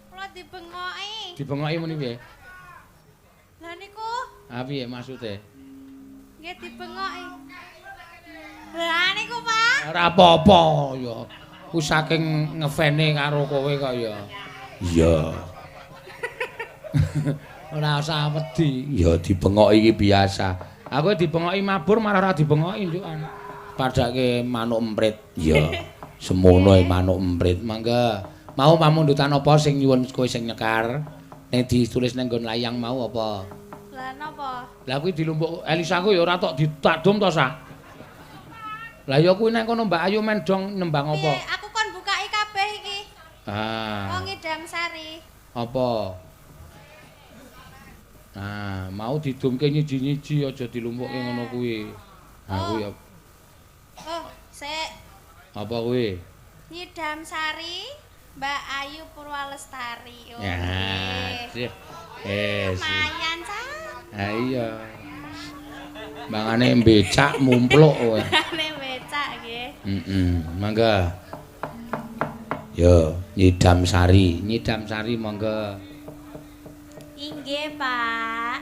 Kula dibengoki. Dibengoki muni piye? Lah niku. Ah piye maksude? Nggih dibengoki. Lah niku, Pak. Ora apa-apa ya. Ku saking ngefene karo kowe kok ya. Iya. Ora usah wedi. Ya dibengoki iki biasa. Aku dibengoki mabur malah ora dibengoki njukan. Padake manuk emprit. Iya. Semono manuk emprit. Mangga. Mau pamundutan apa sing nyuwun kowe sing nyekar? Ning ditulis nang nggon layang mau apa? Lah napa? Lah kuwi dilumpuk Elisa ku ya ora tok ditakdum to sa. Lah ya kuwi nang kono Mbak Ayu men dong nembang apa? Piye? Aku kon bukai kabeh iki. Ah. Wong Ngidam Sari. Apa? Nah, mau didumke nyiji-nyiji aja dilumpukke ngono kuwi. Ha kuwi Oh, sik. apa kuwi? Ngidam Sari, Mbak Ayu Purwalestari. Oh. Ya, sih. Lumayan, Cak. Ha iya. Mangane becak mumpluk kowe. Mangane becak nggih. Mangga. Yo, Nyidam Sari monggo. Inggih, Pak.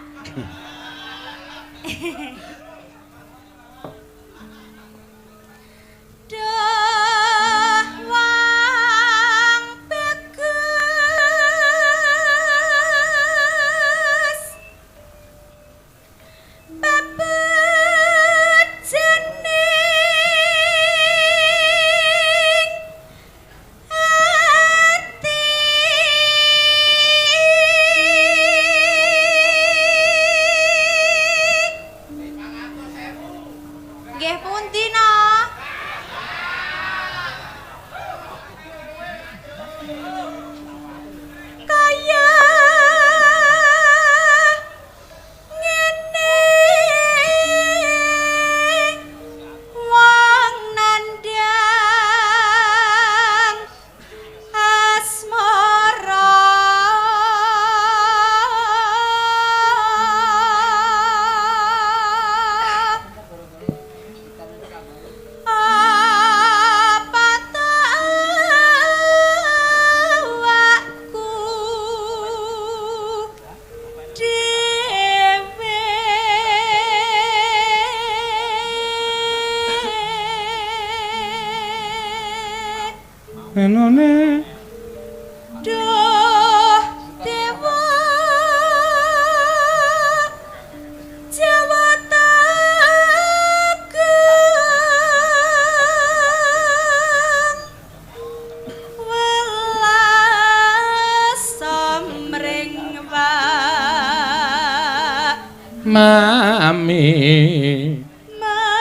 Duh wang bagus babejening ati nggih pundi no? Kaya ngene wong nandang asmara apa awakku dhewe Enone duh dewa Jawa Tengah welas samring Pak Mami. Mami.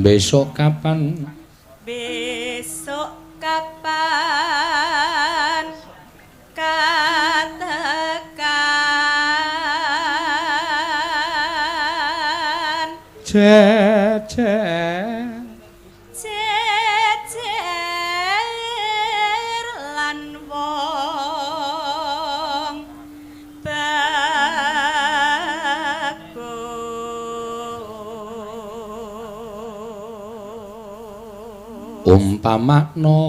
Besok kapan? Besok kapan katakan Jejer. jejer lan wong umpamakna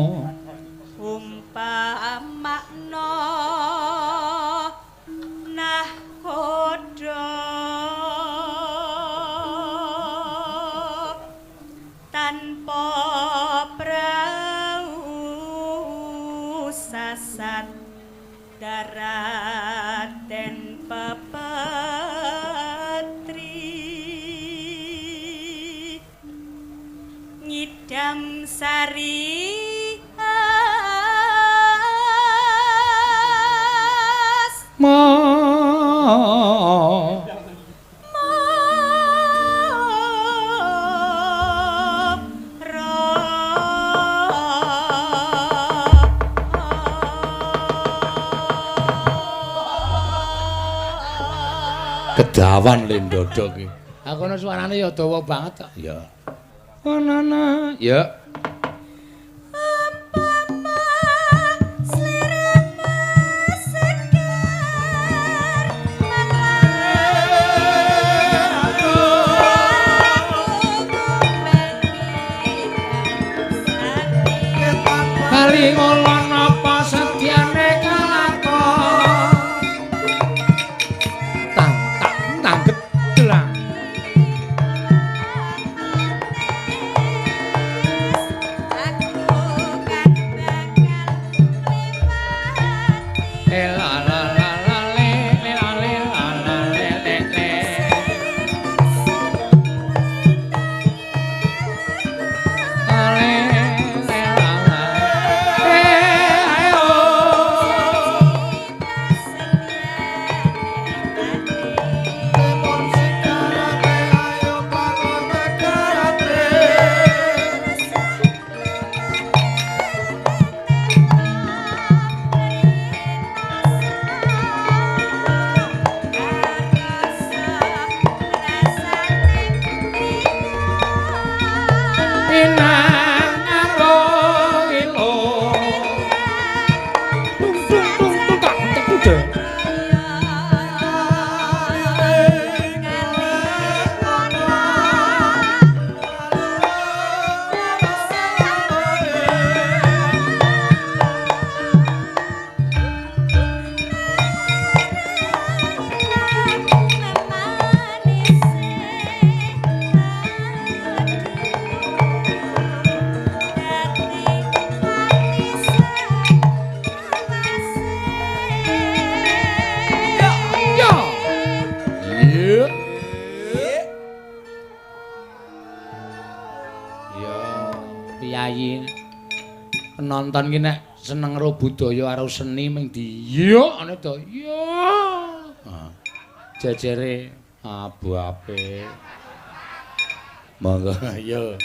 nah kodho tanpa prau sasat daraten pepatri ngidam sari kedawan lendodo ki. Aku ana suarane ya dawa banget kok. Ya. Ana ya. Kali ngolon apa setiane kalakon. Tang gedelang. Penonton ki nek seneng karo budaya karo seni ming diyo ana to. Yo. Jejere abu apik. Monggo yo.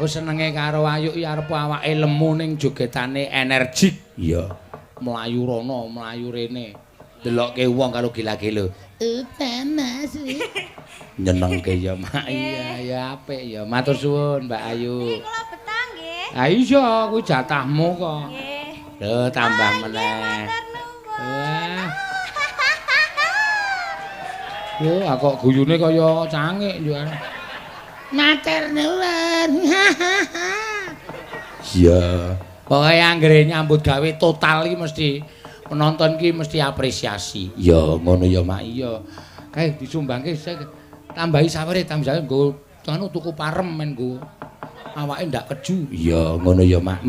Aku senenge karo Ayu ya arep awake lemu ning jogetane energik. Iya. Mlayu rono, mlayu rene. Delokke wong karo gila-gila. Mas. Nyenengke ya, Mak. Iya, ya apik ya. Matur suwun, Mbak Ayu. Nggih, kula betah nggih. Ha iya, kuwi jatahmu kok. Nggih. Lho, tambah Oh, meneh. nggih, matur nuwun. Wah. Yo, aku kok guyune kaya cangik yo. Matur nuwun. Iya. Pokoke anggere nyambut gawe total iki mesti penonton ki mesti apresiasi. Ya, ngono ya, Mak. Iya. Kae disumbangke tambahi sawere, tambahi nggo anu tuku parem men nggo awake ndak keju. Iya, ngono ya, Mak.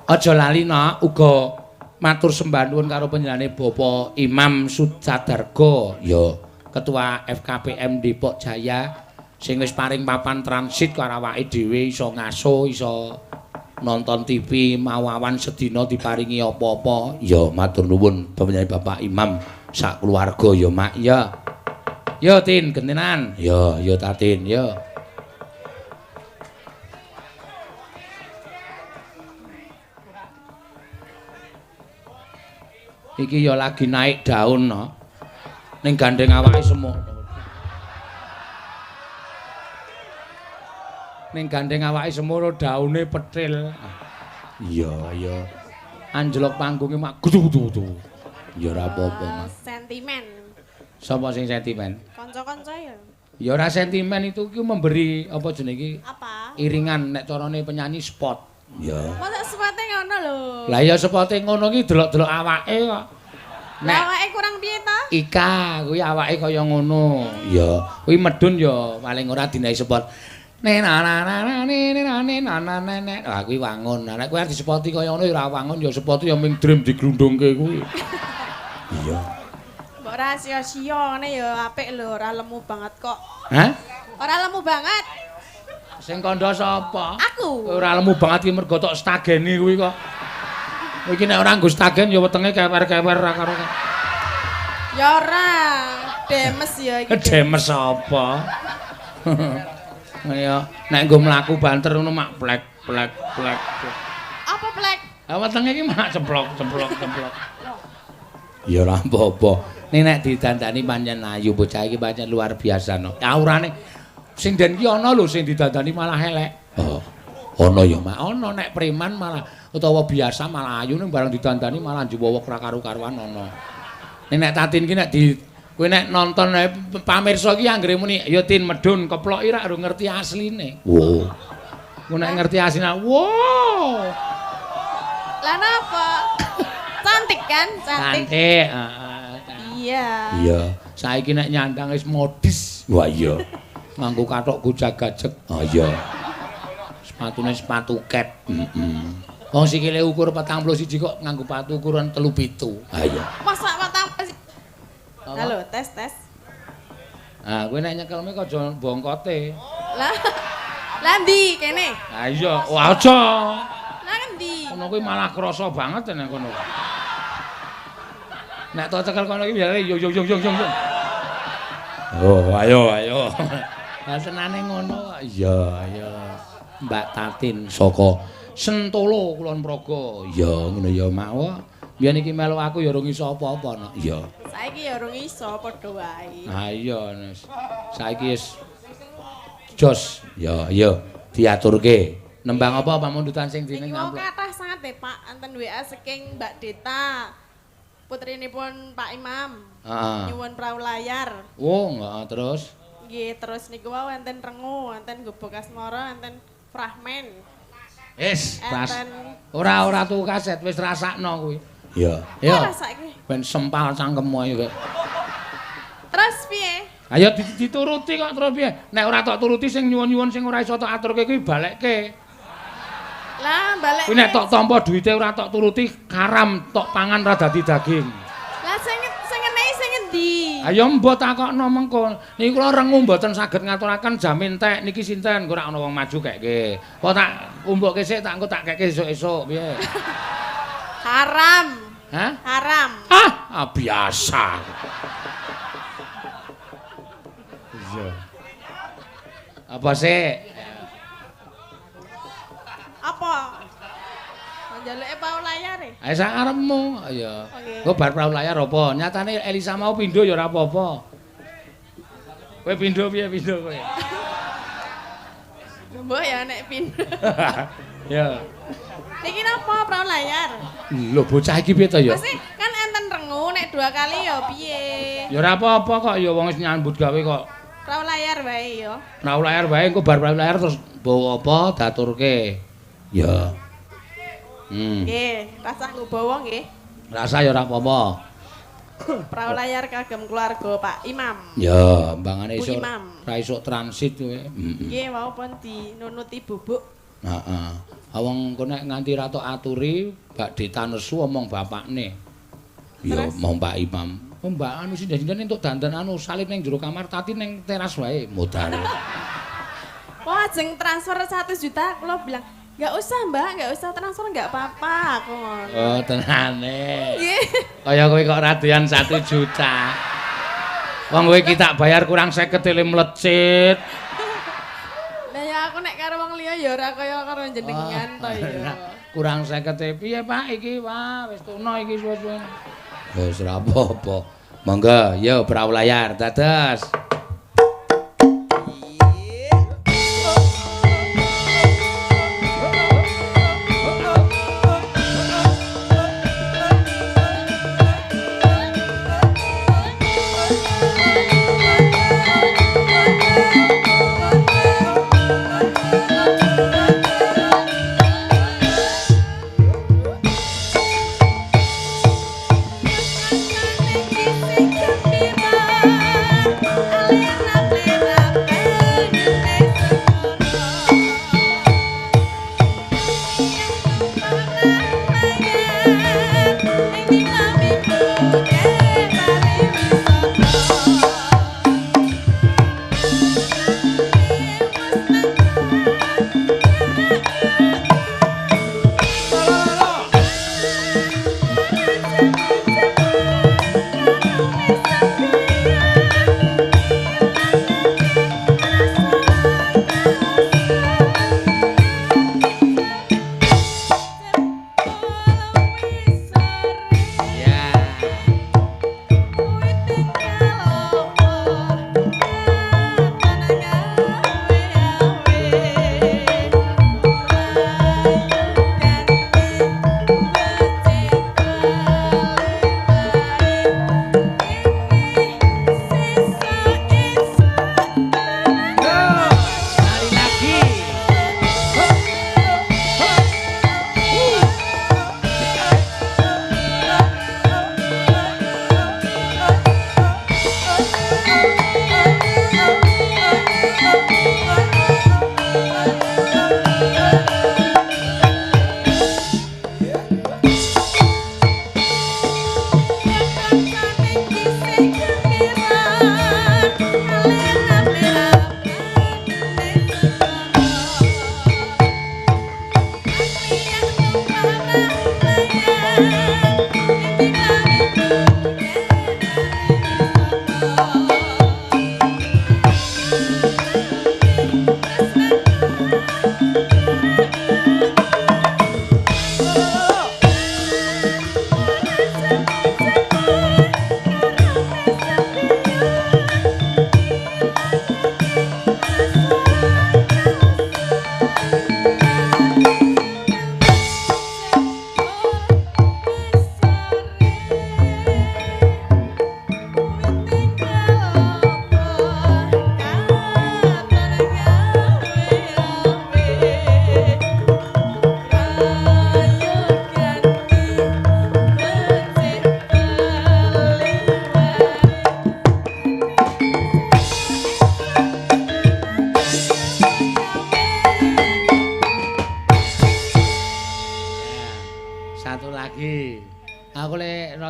Aja lali nak uga matur sembah nuwun karo panjenengane Bapak Imam Sujadarga. Ya, Ketua FKPM Depok Jaya sing wis paring papan transit karo awake dhewe iso ngaso, iso nonton TV mawawan sedina diparingi apa-apa. Ya matur nuwun panjenengan Bapak Imam sak keluarga ya Mak ya. Ya Tin gentenan. Ya Tatin ya. Iki ya lagi naik daun no. Ning gandeng awake semut. Ning gandeng awake semono daune petil. Iya. Anjlok panggunge mak gudu-gudu. Ya ora apa-apa, Mas. Sentimen. Sapa sing sentimen? Kanca-kanca ya. Ya ora sentimen itu ki memberi apa jenenge iki? Apa? Iringan nek carane penyanyi spot. Ya. Masa sepate ngono lho. Lah ya sepote ngono ki delok-delok awake kok. Lah awake kurang piye ta? Ika kuwi awake kaya ngono. Ya, kuwi medun ya paling ora dinae spot. Lah kuwi wangun. Nek kuwi arep disepoti kaya ngono ya ora wangun ya sepoti ya ming dream diglundungke kuwi. Iya. Mbok rahasia-sia ngene ya apik lho, ora lemu banget kok. Hah? Ora lemu banget. Sing kandha sapa? Aku. Ora lemu banget ki mergo tok stageni kuwi kok. Iki nek ora nggo stagen ya wetenge kewer-kewer ra karo. Ya ora. Demes ya iki. Demes apa? Ya, nek nggo mlaku banter ngono mak plek. Apa plek? Ah wetenge iki mak ceplok. Ya ora apa-apa. Ning nek didandani pancen ayu bocah iki pancen luar biasa no. Aurane sing den ki ana lho sing didandani malah elek. Oh. Ana ya mak, ana nek preman malah utawa biasa malah ayu ning barang didandani malah njuwowok ra karo-karuan ana. Ning nek Tatin ki nek kowe nek nonton pamirsa ki anggere muni ya Tin medun keploki ra ngerti asline. Wo. Kowe nek ngerti asline, wow. Lah napa? Cantik kan? Cantik. Cantik, Iya. Iya, saiki nek nyandang wis modis. Wah iya. Nganggo kathok gojag-gajeg. Oh iya. Sepatune sepatu ket. Wong sikile ukur 41 kok nganggo patu ukuran 37. Ha iya. Masa patang halo, tes. Ah, kowe nek nyekelme kok aja bongkote. Lah ndi kene? Ha iya, wah aja. Lah endi? Kono kuwi malah krasa banget nek kono. Nek to cekel kono iki biasane yo. Oh, ayo. Lah senane ngono. Iya. Mbak Tatin saka Sentolo Kulon Progo. Iya, ngono ya, Mak. Biyen iki melu aku ya urung iso apa-apa, no. Iya. Saiki ya urung iso padha wae. Ha iya, Nes. Saiki wis jos. Ya, iya, diaturke. Nembang apa pamundutan sing dene Niki mau ngampuk. kathah sangat Pak, enten WA saking Mbak Deta. Putrinipun Pak Imam. Heeh. Nyuwun prau layar. Oh, enggak terus. Nggih, terus niku wau enten Rengu, enten Gobok Asmara, enten Fragmen. Wis, pas. Enten Ora tuku kaset, wis rasakno kuwi. Iya. Iya. saiki. Ben sempal cangkemmu ae kowe. Terus piye? Ayo dituruti kok terus piye? Nek ora tok turuti sing nyuwun-nyuwun sing ora iso tok aturke kuwi balekke. Lah balik. Kuwi nek tok tampa duwite ora tok turuti karam tok pangan ra dadi daging. Lah sing ngene sing endi? Ayo mbok takokno mengko. Niki kula rengu mboten saged ngaturaken jam entek niki sinten kok ora ana wong maju keke. Apa tak umbukke sik tak engko tak keke esuk-esuk piye? Haram. Hah? Haram. Biasa. Iya. Apa sih? Jaluke pau layar e. Ayo sak arepmu. Ya. Oke. Engko bar perahu layar apa? Nyatane Elisa mau pindho ya ora apa-apa. Kowe pindho piye pindho kowe? Mbok ya nek pin. Ya. Niki napa perahu layar? Lho bocah iki piye to ya? Pasti kan enten rengu nek 2 kali ya piye? Ya ora apa-apa kok ya wong wis nyambut gawe kok. Perahu layar wae ya. Perahu layar wae engko bar perahu layar terus bawa apa daturke. Ya. Nggih, rasah nggowo nggih. Rasa ya ora apa-apa. Perahu layar kagem keluarga Pak Imam. Ya, mbangane Bu iso Imam. ra iso transit kowe. Nggih, wau pun dinunuti bubuk. Heeh. Awang kok nek nganti ra tok aturi, badhe tanesu omong bapakne. Ya, mau Pak Imam. Oh, Mbak anu sinten-sinten entuk dandan anu salin ning jero kamar tati ning teras wae modare. Wah, ajeng transfer 1 juta kula bilang, "Enggak usah, Mbak, enggak usah transfer, enggak apa-apa." Aku ngono. Oh, tenane. Nggih. Kaya kowe kok radian 1 juta. Wong kowe iki tak bayar kurang 50 tele mlecit. Lah ya aku nek karo wong liya ya ora kaya karo jenengan to ya. Kurang 50 piye, Pak? Iki, Pak, wis tuna iki suwe-suwe. Wis ora apa-apa. Monggo, yo perahu layar dados.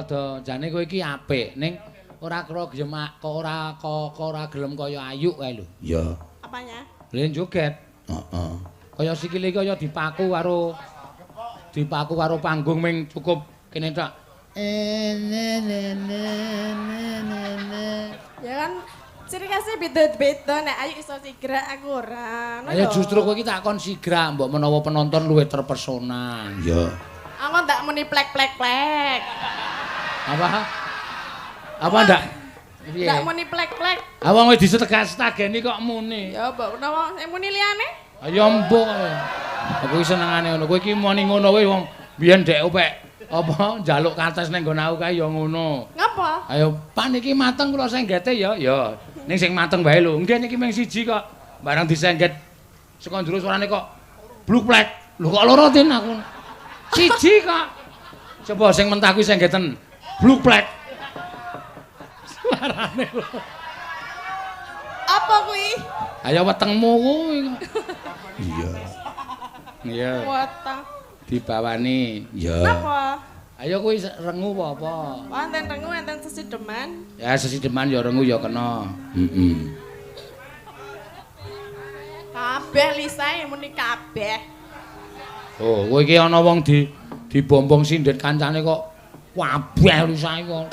rada jane kowe iki apik ning ora kira gemak kok ora gelem kaya Ayu kae lho. Iya. Apanya? Lha joget. Heeh. Kaya sikile kaya dipaku karo panggung ming cukup kene tok. Ya kan ciri khasnya beda-beda nek Ayu iso sigrak aku ora. Ya justru kowe iki tak kon sigrak mbok menawa penonton luwih terpesona. Iya. Aku ndak muni plek-plek-plek. Apa ndak? Ndak muni plek-plek. Ah wong wis disetegani kok muni. Ya mbok menawa sing muni liyane? Ayo mbok. Aku wis senengane ngono. Kowe iki muni ngono wae wong biyen dek opek apa njaluk kates ning nggon aku kae ya ngono. Ngapa? Ayo Pak niki mateng kula senggete ya. Ya ning sing mateng wae lho. Nggih niki mung siji kok. Barang disengget saka njero suarane kok bluk-plek. Lho kok loro tin aku. Siji kok. Coba sing mentah kuwi senggeten. Bluk-plek. Suarane lho. Apa kuwi? Ayo wetengmu kuwi kok. Iya. Iya. Weteng. Dibawani. Ya. Napa? Ayo kuwi rengu apa? Wonten rengu enten sesideman. Ya sesideman ya rengu ya kena. Heeh. Kabeh lisae muni kabeh. Oh, kowe iki ana wong dibombong sindet kancane kok kabeh lisae kok.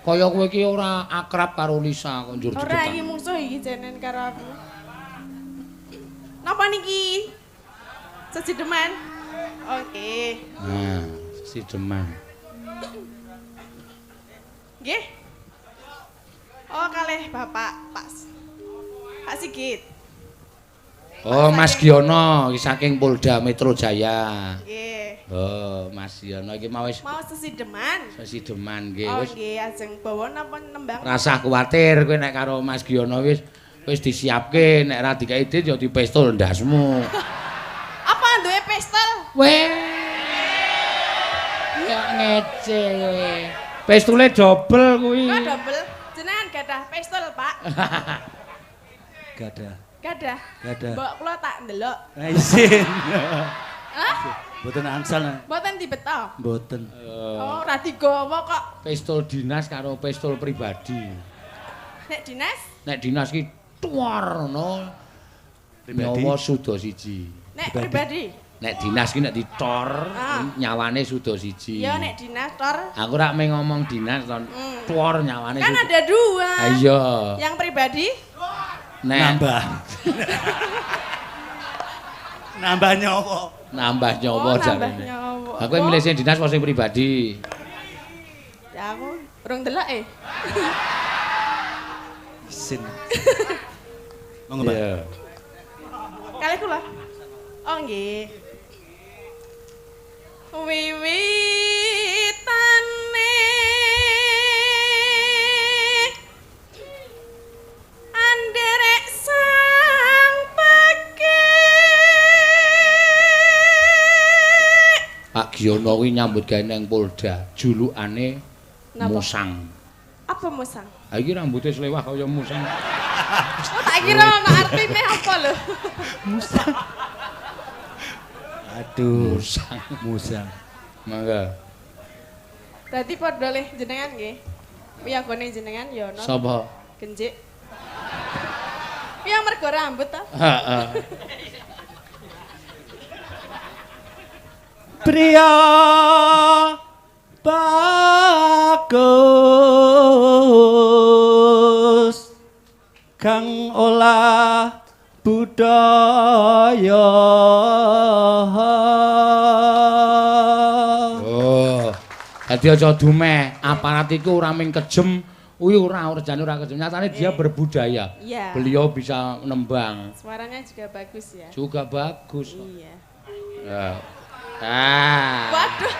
Kaya kowe iki ora akrab karo Lisa kok njur Ora diketan. iki musuh iki jenen karo aku. Napa niki? Sesideman. Oke. Nah, sesideman. Nggih. Oh, kalih Bapak Pak Sigit. Oh, Mas Giono iki saking Polda Metro Jaya. Nggih. Oh, Mas Giono iki mau wis Mau sesideman. sesideman nggih Oh, wis. nggih, ajeng bawa napa nembang? Rasa kuwatir kowe nek karo Mas Giono wis disiapke nek ra dikai dit ya dipestol ndasmu. Apa duwe pistol? Weh. Ya ngece kowe. Pestule dobel kuwi. Kok double? Jenengan gadah pistol, Pak? Gadah. Gadah. Gadah. Mbok kula tak ndelok. Isin. Hah? Mboten angsal. Mboten dibeto. Mboten. Oh, ora digawa kok. Pistol dinas karo pistol pribadi. Nek dinas, Nek dinas ki tuwar ngono. Pribadi? Nyawa suda siji. nek pribadi. Nek dinas ki nek ditor Ah. nyawane suda siji. Ya nek dinas tor. Aku rak meng ngomong dinas ton tuwar nyawane. Kan suda. ada dua. Ah, iya. Yang pribadi, Nek Nambah. Nambah nyawa. nambah nyawa nambah jarene. nyawa. Aku milih sing dinas apa sing pribadi? Ya aku urung delok Isin. Monggo, Pak. Iya. Kali kula. Oh nggih. Wiwitane anderek sang pekek. Pak Giono kuwi nyambut gawe nang Polda, julukane Napa? Musang. Apa musang? Ha iki rambute slewah kaya musang. Oh tak kira ana artine apa lho. Aduh, Musang. musang. Mangga. Dadi padha le jenengan nggih. Piyagone jenengan ya ana Sapa? genjik. Piye mergo rambut ta? Heeh. Pria bagus kang olah budaya. Oh. Dadi aja dumeh, aparat iku ora mung kejem, kuwi ora rejane ora kejem. Nyatane dia berbudaya. Iya. Beliau bisa nembang. Suaranya juga bagus ya. Juga bagus. Iya. Ya. Ah. Waduh,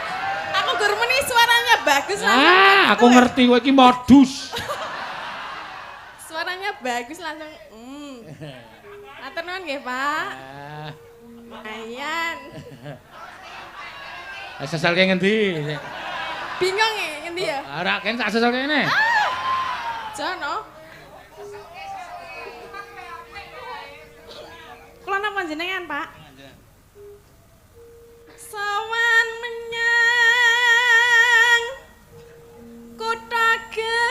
aku gur muni suaranya bagus langsung. Aku ngerti kowe iki modus. Suaranya bagus langsung. Matur nuwun nggih, Pak. Ah. Ayan. Seselke ngendi? Bingung ya, ngendi ya? Ora kene tak seselke kene. Jono. Kula napa jenengan, Pak? Sawan menyang kutha gedhe.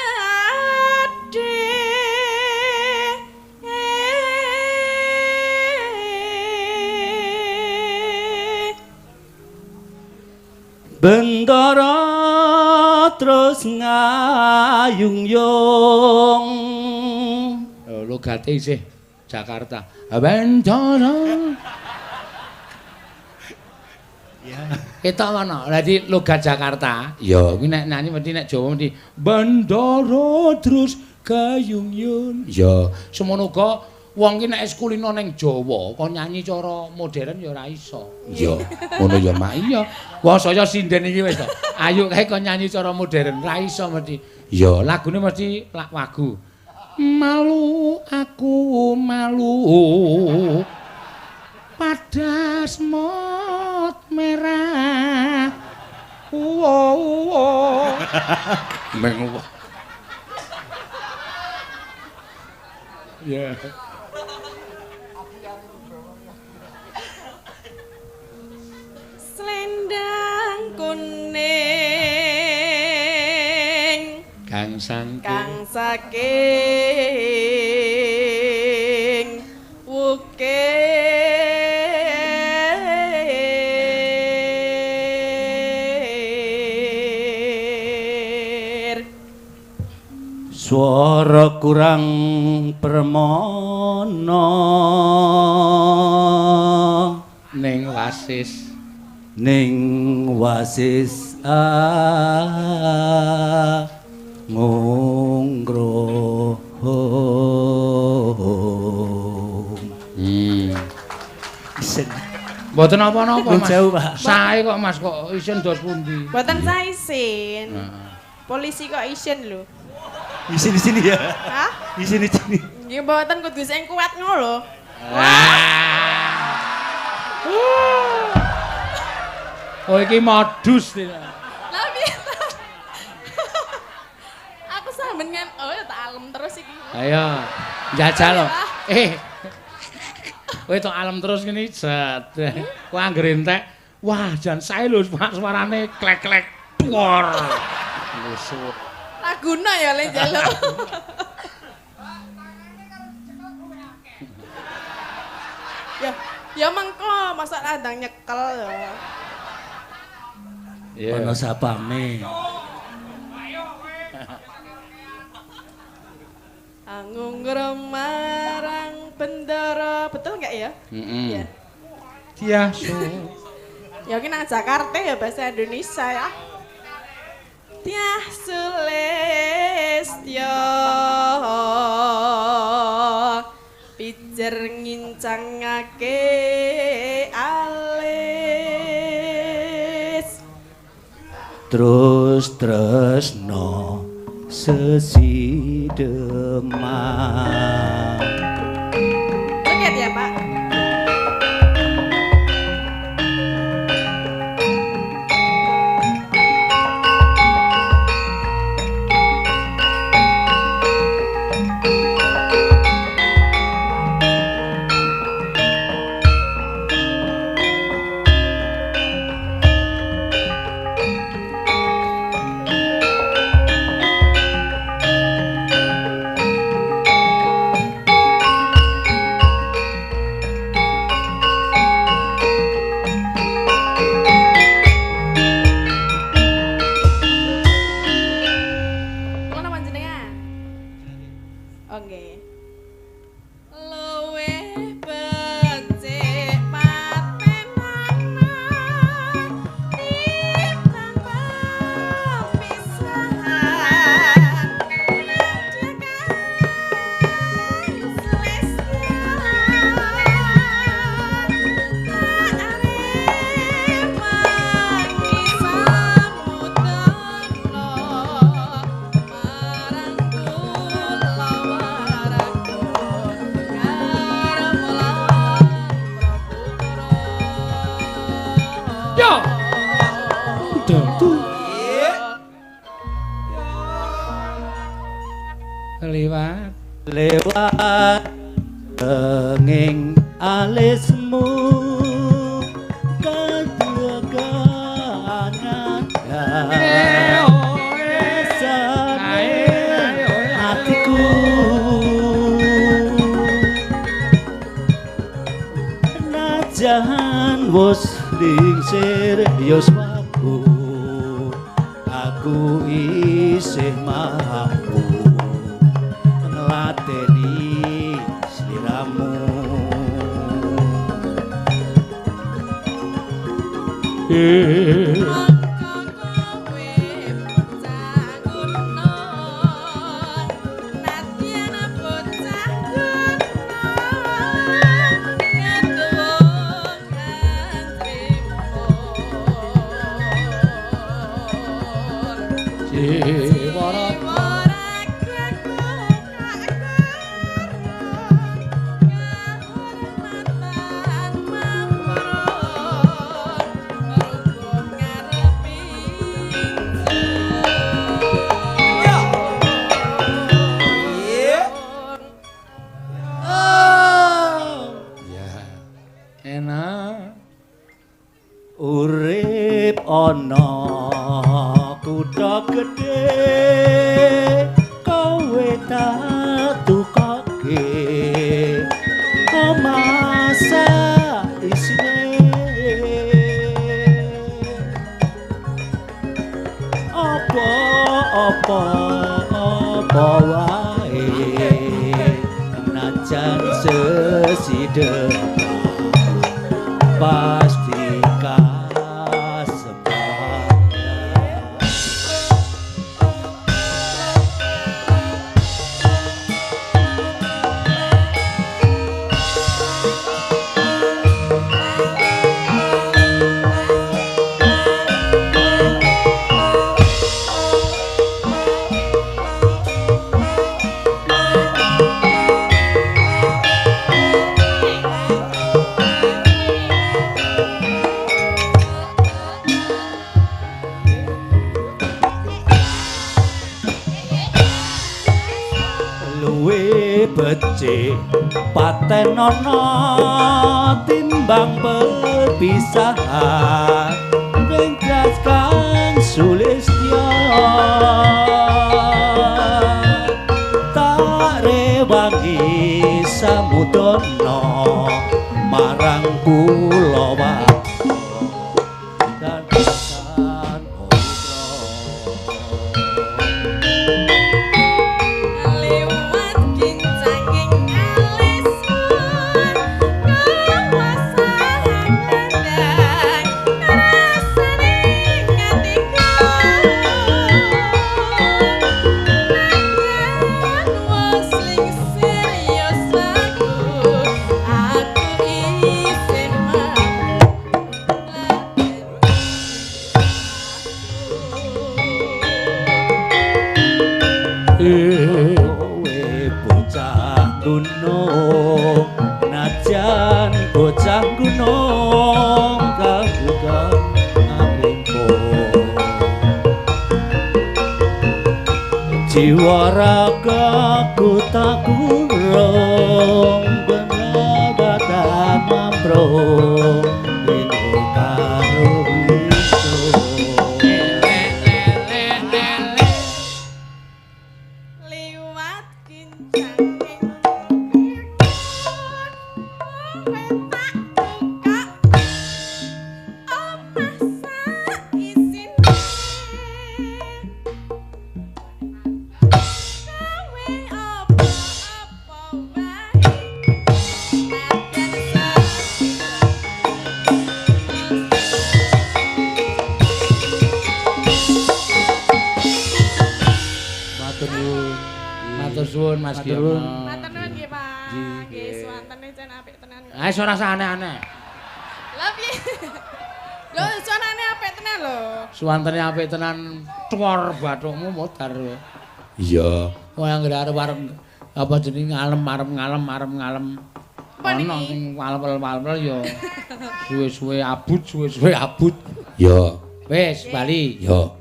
Bendara terus ngayung-yung. Logate isih Jakarta. Bendara. Ketok ngono. Lah di logat Jakarta, ya kuwi nek nyanyi mesti nek Jawa mesti Bandara terus gayung yun. Ya, semono uga wong ki nek kulino ning Jawa kok nyanyi cara modern ya ora iso. Ya, ngono ya Mak. Iya. Wah, saya sinden iki wis to. Ayo kae kok nyanyi cara modern ra iso mesti. Ya, lagune mesti wagu. Malu aku malu pada semut merah. Menguwah. Ya. Selendang kuning Kang saking wukir Swara kurang permono ning wasis ngongro. Isen. Mboten apa-apa Mas. Jauh, Pak. Sae kok Mas kok isin dos pundi? Mboten saya isin. Polisi kok isin lho. Isin di sini ya. Hah? Isin di sini. Nggih mboten kudu sing kuat ngono lho. Oh iki modus iki. Lah piye to? Aku sampean kan ya tak alem terus iki. Ayo, jajal lho. Kowe tok alem terus ngene set. Kowe anggere entek. Wah, jan sae lho suarane klek-klek. Wor. Lusut. Laguna ya le njaluk. Ya mengko masa andang nyekel ya. Ono sapame. Anggung marang bendara, betul enggak ya? Iya. Tiasu. Ya ki nang Jakarta ya bahasa Indonesia ya. Tiasu lestyo pijer ngincangake alis Terus tresno sesidemang. Lihat ya Pak. Lewat tenging alismu kedua kanan hatiku najan wos lingsir yos aku isih mampu ngelateni sliramu Urip ana kutha gedhe kowe tak tukake masa isine apa wae najan seside pasti becik paten ana timbang perpisahan ringkas kang sulistya tak rewangi samudana marang kulawarga dan pisan najan bocah gunung kagugan ngrimpo jiwa ragaku tak kurung benabatan mamprong ing karo iso liwat kincang suwun Mas Giono. Matur nuwun nggih, Pak. Nggih, suwantene jan apik tenan. Ah, ora usah aneh-aneh. Lah piye? Lho, suwanane apik tenan lho. Suwantene apik tenan, cuwor bathukmu modar. Iya. Wong anggere arep apa jenenge ngalem arep ngalem. Ono sing walwel-walwel ya. Suwe-suwe abut. Ya. Wis bali. Ya.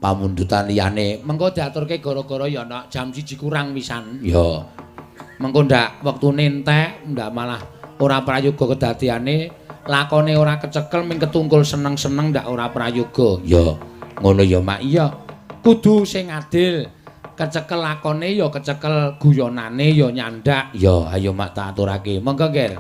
Pamundutan liyane mengko diaturke gara-gara ya nek jam 1 kurang wisan. Ya. Mengko ndak wektune entek, ndak malah ora prayoga kedadiane, lakone ora kecekel ming ketungkul seneng-seneng ndak ora prayoga. Ya. Ngono ya, Mak. Iya. Kudu sing adil. Kecekel lakone ya kecekel guyonane ya nyandak. Ya, ayo Mak tak aturake. Monggo, Nger.